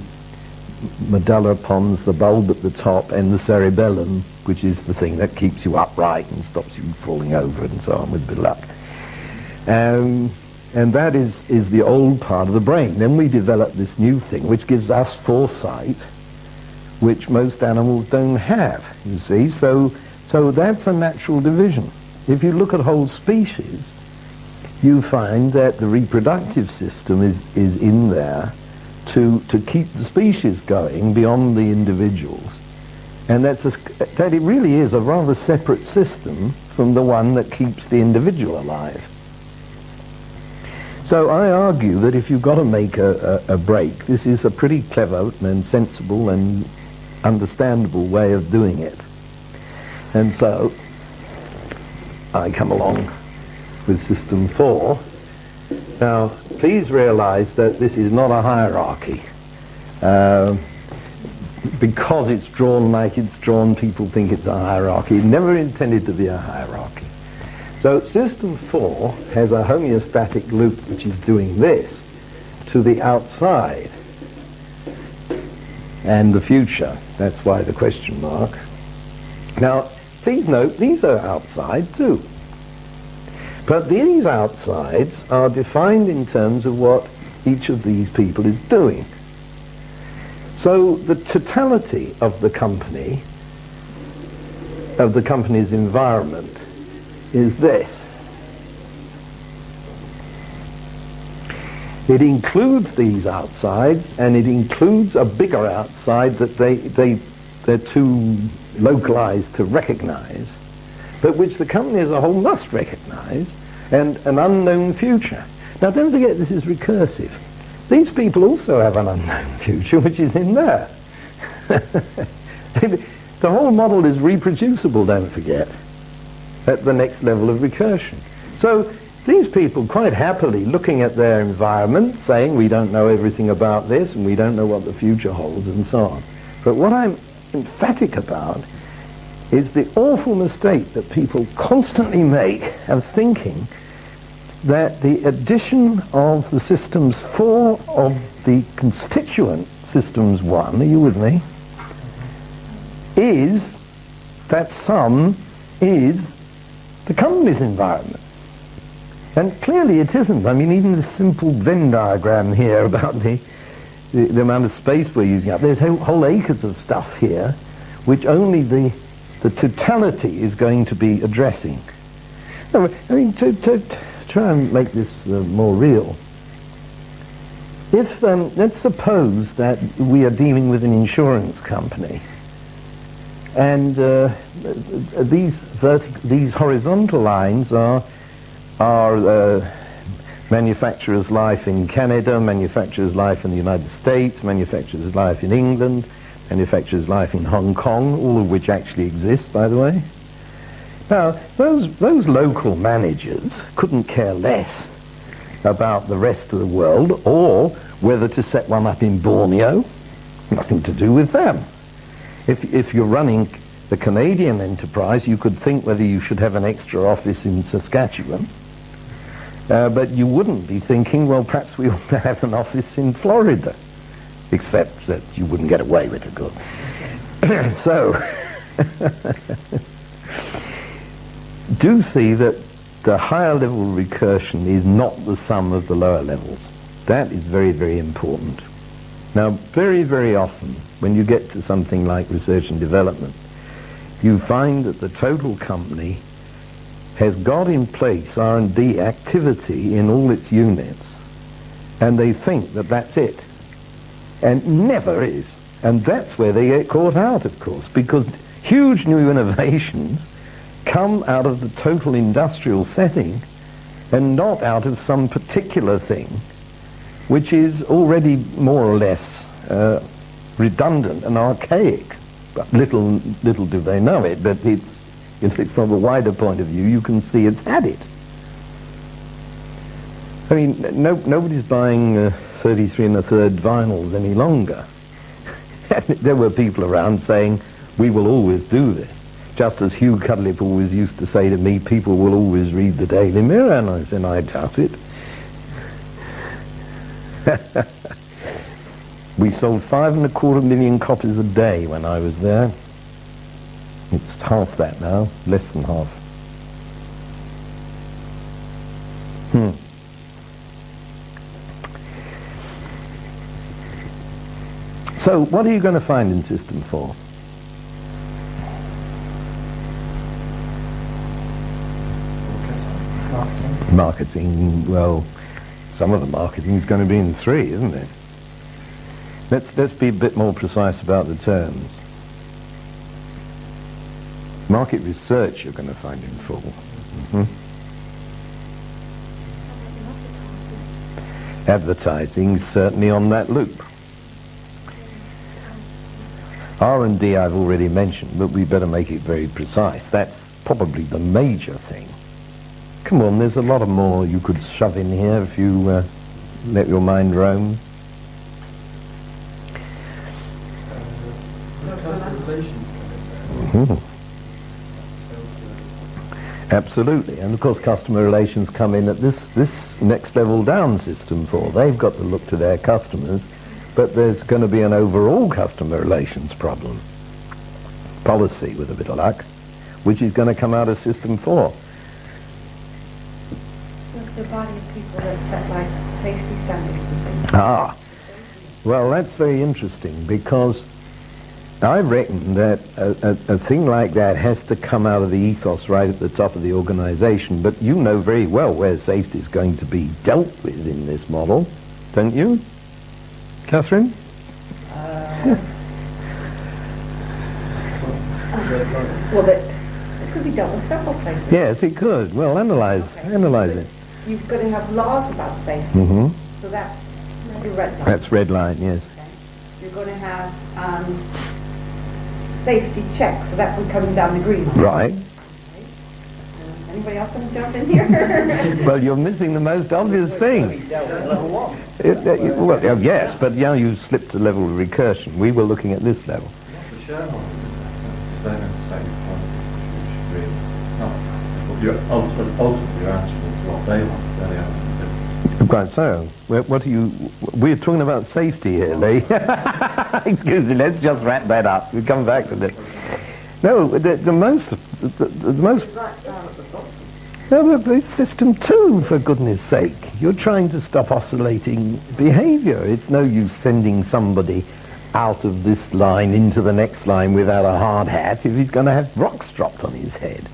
medulla pons, the bulb at the top, and the cerebellum, which is the thing that keeps you upright and stops you falling over and so on with a bit of luck. And that is the old part of the brain. Then we develop this new thing which gives us foresight, which most animals don't have, you see. So that's a natural division. If you look at whole species, you find that the reproductive system is in there to keep the species going beyond the individuals. And that it really is a rather separate system from the one that keeps the individual alive. So I argue that if you've got to make a break, this is a pretty clever and sensible and understandable way of doing it. And so I come along with System 4. Now, please realize that this is not a hierarchy. Because it's drawn like it's drawn, people think it's a hierarchy. It never intended to be a hierarchy. So System 4 has a homeostatic loop which is doing this to the outside and the future. That's why the question mark. Now, please note, these are outside too. But these outsides are defined in terms of what each of these people is doing. So the totality of the company, of the company's environment, is this. It includes these outsides, and it includes a bigger outside that they're too localized to recognize, but which the company as a whole must recognize, and an unknown future. Now don't forget, this is recursive. These people also have an unknown future, which is in there. The whole model is reproducible, don't forget, at the next level of recursion. So these people quite happily looking at their environment, saying we don't know everything about this and we don't know what the future holds and so on. But what I'm emphatic about is the awful mistake that people constantly make of thinking that the addition of the systems 4 of the constituent systems 1, are you with me, is that sum is the company's environment. And clearly it isn't. I mean, even the simple Venn diagram here about the amount of space we're using up, there's whole acres of stuff here which only the totality is going to be addressing. No, I mean, to try and make this more real, if let's suppose that we are dealing with an insurance company, and these horizontal lines are manufacturer's life in Canada, manufacturer's life in the United States, manufacturer's life in England, manufacturer's life in Hong Kong, all of which actually exist, by the way. Now, those local managers couldn't care less about the rest of the world or whether to set one up in Borneo. It's nothing to do with them. If you're running the Canadian enterprise, you could think whether you should have an extra office in Saskatchewan. But you wouldn't be thinking, well, perhaps we ought to have an office in Florida, except that you wouldn't get away with it good. So, do see that the higher level recursion is not the sum of the lower levels. That is very, very important. Now, very, very often, when you get to something like research and development, you find that the total company has got in place R&D activity in all its units, and they think that that's it. And never is. And that's where they get caught out, of course, because huge new innovations come out of the total industrial setting and not out of some particular thing which is already more or less redundant and archaic. But little do they know it, but it's from a wider point of view, you can see it's had it. I mean, nobody's buying 33 1/3 vinyls any longer. There were people around saying, we will always do this. Just as Hugh Cudlip always used to say to me, people will always read the Daily Mirror, and I said, I doubt it. We sold 5.25 million copies a day when I was there. It's half that now, less than half. So, what are you going to find in System 4? Marketing, well, some of the marketing is going to be in 3, isn't it? Let's be a bit more precise about the terms. Market research you're going to find in 4. Advertising is certainly on that loop. R&D I've already mentioned, but we better make it very precise. That's probably the major thing. Come on, there's a lot of more you could shove in here if you let your mind roam. Absolutely, and of course customer relations come in at this next level down System 4. They've got to look to their customers, but there's going to be an overall customer relations problem. Policy, with a bit of luck. which is going to come out of System 4. What's the body of people that set like safety standards and things? Ah, well, that's very interesting, because I reckon that a thing like that has to come out of the ethos right at the top of the organisation. But you know very well where safety is going to be dealt with in this model, don't you, Catherine? Well, it could be dealt with several places. Yes, it could. Well, analyse it. You've got to have laws about safety. Mm-hmm. So that's your red line. That's red line, yes. Okay. You're going to have safety checks, so that's coming down the green line. Right. Anybody else want to jump in here? Well, you're missing the most obvious thing. Level 1. Well, yes, but now you slipped to level of recursion. We were looking at this level. The shareholders, they're going to say really not. Ultimately, you're answering to what they want. They're the ones. Quite so. What are you? We're talking about safety here, Lee. Excuse me. Let's just wrap that up. We come back to this. No, the most. No, but it's System 2, for goodness sake. You're trying to stop oscillating behaviour. It's no use sending somebody out of this line into the next line without a hard hat if he's going to have rocks dropped on his head.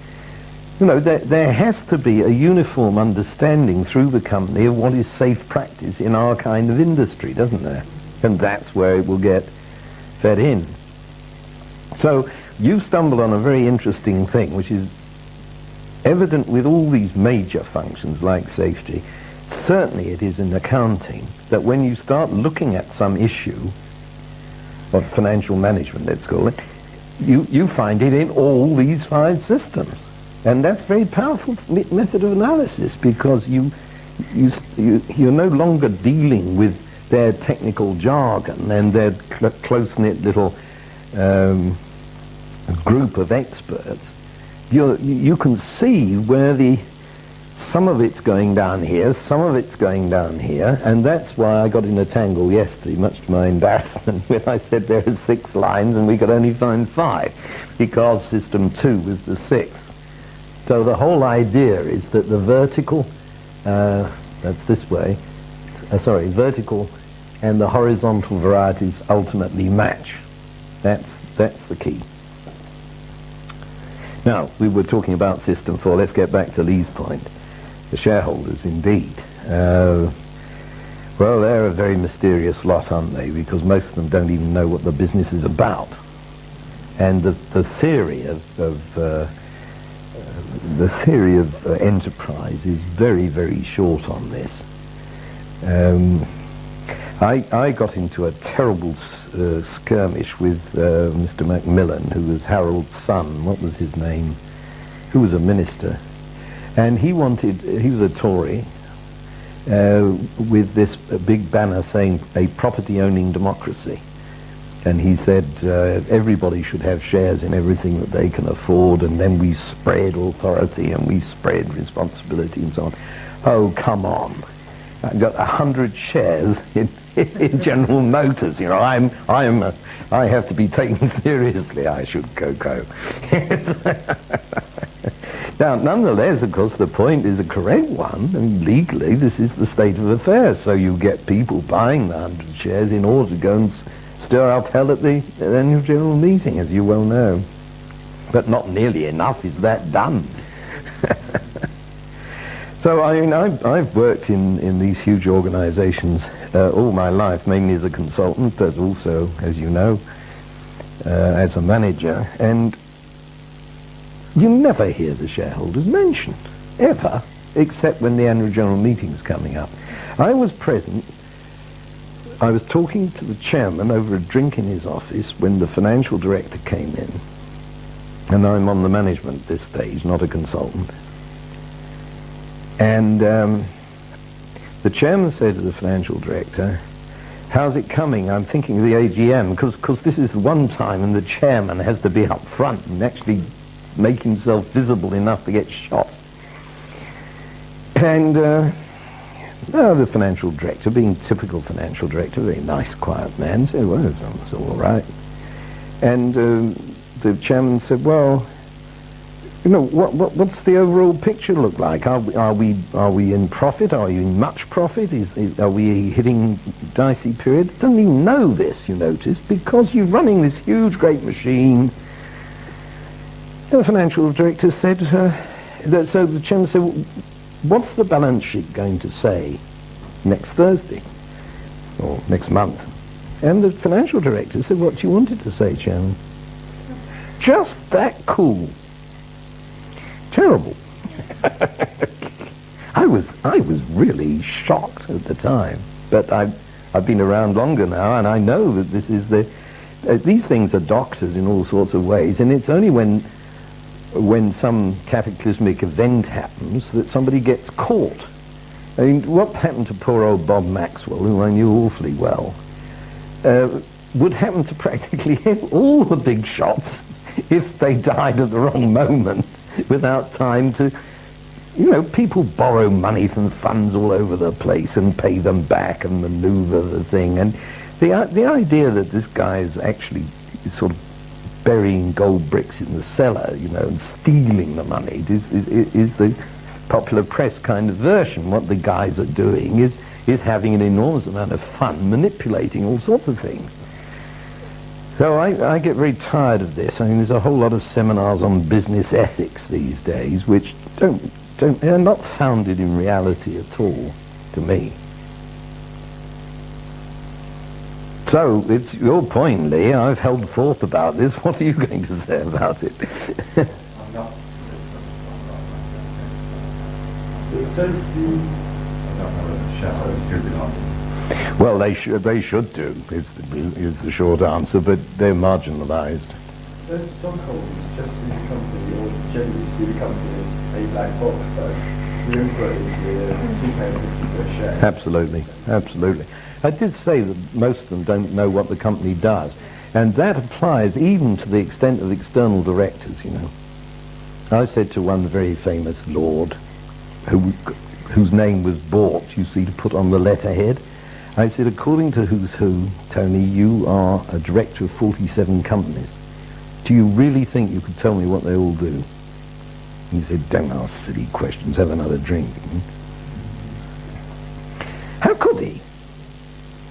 You know, there has to be a uniform understanding through the company of what is safe practice in our kind of industry, doesn't there? And that's where it will get fed in. So you stumbled on a very interesting thing, which is evident with all these major functions like safety. Certainly it is in accounting that when you start looking at some issue of financial management, let's call it, you find it in all these 5 systems. And that's a very powerful method of analysis, because you're no longer dealing with their technical jargon and their close-knit little group of experts. You can see where some of it's going down here, some of it's going down here, and that's why I got in a tangle yesterday, much to my embarrassment, when I said there are 6 lines and we could only find 5, because System 2 was the 6th. So the whole idea is that the vertical, that's this way, vertical and the horizontal varieties ultimately match. That's the key. Now, we were talking about System 4. Let's get back to Lee's point. The shareholders, indeed. Well, they're a very mysterious lot, aren't they? Because most of them don't even know what the business is about. And the theory of enterprise is very, very short on this. I got into a terrible skirmish with Mr. Macmillan, who was Harold's son. What was his name? Who was a minister. And he was a Tory, with this big banner saying a property-owning democracy. And he said everybody should have shares in everything that they can afford, and then we spread authority and we spread responsibility and so on. Oh, come on. I've got 100 shares in General Motors. You know, I have to be taken seriously. I should go. Now, nonetheless, of course, the point is a correct one, and legally this is the state of affairs. So you get people buying the 100 shares in order to go and stir up hell at the annual general meeting, as you well know. But not nearly enough is that done. So, I mean, I've worked in these huge organisations all my life, mainly as a consultant, but also, as you know, as a manager, and you never hear the shareholders mentioned, ever, except when the annual general meeting's coming up. I was present. I was talking to the chairman over a drink in his office when the financial director came in, and I'm on the management at this stage, not a consultant. And the chairman said to the financial director, "How's it coming? I'm thinking of the AGM, because this is one time and the chairman has to be up front and actually make himself visible enough to get shot." And the financial director, being typical financial director, very nice, quiet man, said, "Well, it's all right." And the chairman said, "Well, you know, what's the overall picture look like? Are we in profit? Are you in much profit? Are we hitting dicey period? Don't even know this, you notice, because you're running this huge, great machine. The financial director said, so the chairman said, what's the balance sheet going to say next Thursday or next month? And the financial director said, what do you want it to say, Chairman? Just that cool. Terrible. I was really shocked at the time, but I've been around longer now, and I know that this is these things are doctored in all sorts of ways, and it's only when some cataclysmic event happens that somebody gets caught. I mean, what happened to poor old Bob Maxwell, who I knew awfully well, would happen to practically all the big shots if they died at the wrong moment without time to, you know, people borrow money from funds all over the place and pay them back and maneuver the thing. And the idea that this guy is actually sort of burying gold bricks in the cellar, you know, and stealing the money is the popular press kind of version. What the guys are doing is having an enormous amount of fun manipulating all sorts of things. So I get very tired of this. I mean, there's a whole lot of seminars on business ethics these days which they're not founded in reality at all, to me. So, it's your point, Lee. I've held forth about this. What are you going to say about it? I'm not. Well, they should do, is the short answer, but they're marginalised. Don't stockholders just see the company, or generally see the company as a black box, though? Your input is £2.50 per share. Absolutely, absolutely. I did say that most of them don't know what the company does, and that applies even to the extent of external directors, you know. I said to one very famous lord, whose name was bought, you see, to put on the letterhead, I said, according to Who's Who, Tony, you are a director of 47 companies. Do you really think you could tell me what they all do? He said, don't ask silly questions, have another drink. How could he?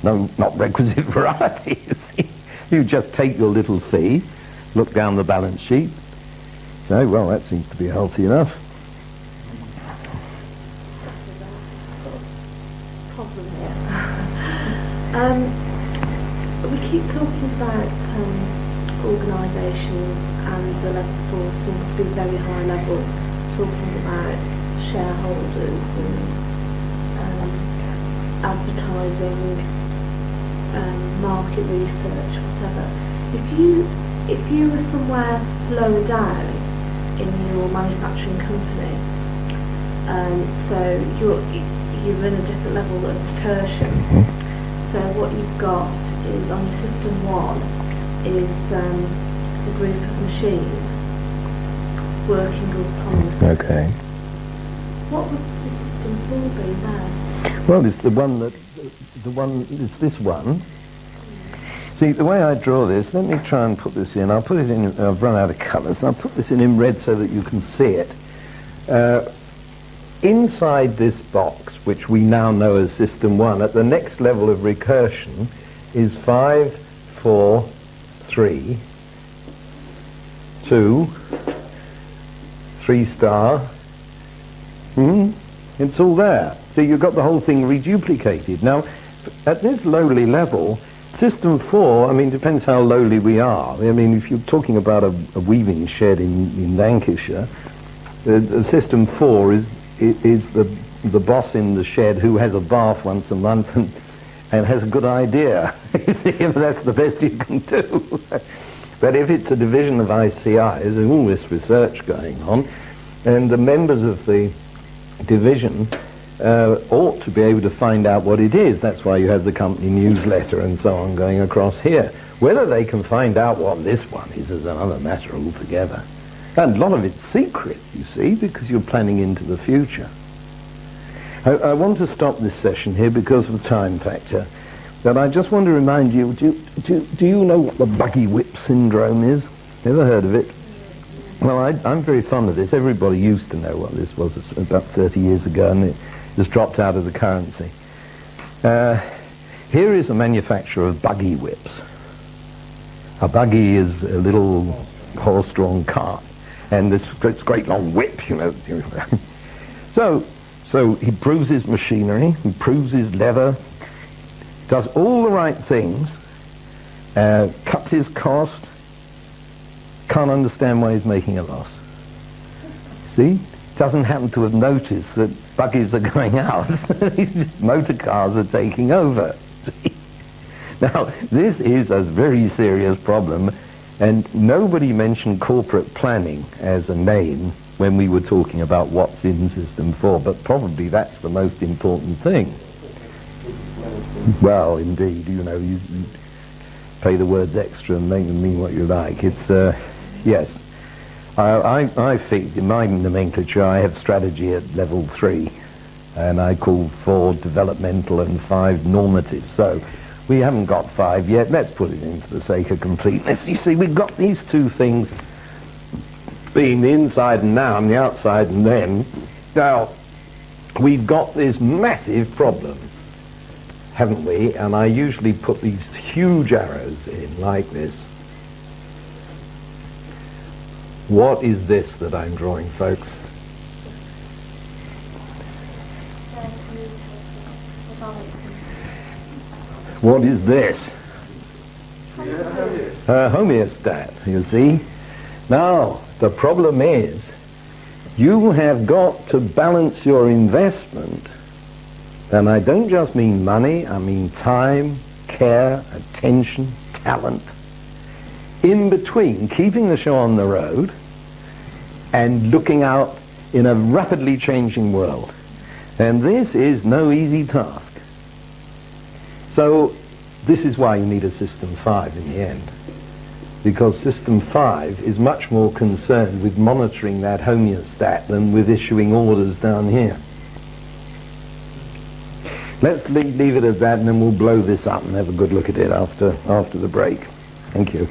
No, not requisite variety, you see. You just take your little fee, look down the balance sheet, say, well, that seems to be healthy enough. Problem here. We keep talking about organisations, and the level 4 seems to be very high level, talking about shareholders and advertising, market research, whatever. If you were somewhere lower down in your manufacturing company, so you're in a different level of recursion. So what you've got is on your system 1 is a group of machines working autonomously. Okay. What would the system 4 be there? Well, it's it's this one. See, the way I draw this, let me try and put this in. I'll put it in, I've run out of colours. I'll put this in red so that you can see it. Inside this box, which we now know as System 1, at the next level of recursion, is 5, 4, 3, 2, 3 star. It's all there. So you've got the whole thing reduplicated. Now, at this lowly level, System 4, I mean, depends how lowly we are. I mean, if you're talking about a weaving shed in Lancashire, the System 4 is the boss in the shed who has a bath once a month and has a good idea. You see, if that's the best you can do. But if it's a division of ICI, there's all this research going on, and the members of the division ought to be able to find out what it is. That's why you have the company newsletter and so on going across here. Whether they can find out what this one is another matter altogether. And a lot of it's secret, you see, because you're planning into the future. I want to stop this session here because of the time factor, but I just want to remind you, do you know what the buggy whip syndrome is? Ever heard of it? Well, I'm very fond of this. Everybody used to know what this was about 30 years ago, and it just dropped out of the currency. Here is a manufacturer of buggy whips. A buggy is a little horse-drawn cart, and this great long whip, you know. So he proves his machinery, he proves his leather, does all the right things, cuts his cost, can't understand why he's making a loss. See? Doesn't happen to have noticed that buggies are going out. Motor cars are taking over. See? Now, this is a very serious problem, and nobody mentioned corporate planning as a name when we were talking about what's in System 4, but probably that's the most important thing. Well, indeed, you know, you pay the words extra and make them mean what you like. It's, yes. I think in my nomenclature I have strategy at level 3, and I call 4 developmental and 5 normative. So we haven't got 5 yet. Let's put it in for the sake of completeness. You see, we've got these two things being the inside and now and the outside and then. Now, we've got this massive problem, haven't we? And I usually put these huge arrows in like this. What is this that I'm drawing, folks? What is this? A homeostat, you see. Now, the problem is, you have got to balance your investment, and I don't just mean money, I mean time, care, attention, talent, in between keeping the show on the road and looking out in a rapidly changing world. And this is no easy task. So this is why you need a System 5 in the end, because System 5 is much more concerned with monitoring that homeostat than with issuing orders down here. Let's leave it at that, and then we'll blow this up and have a good look at it after the break. Thank you.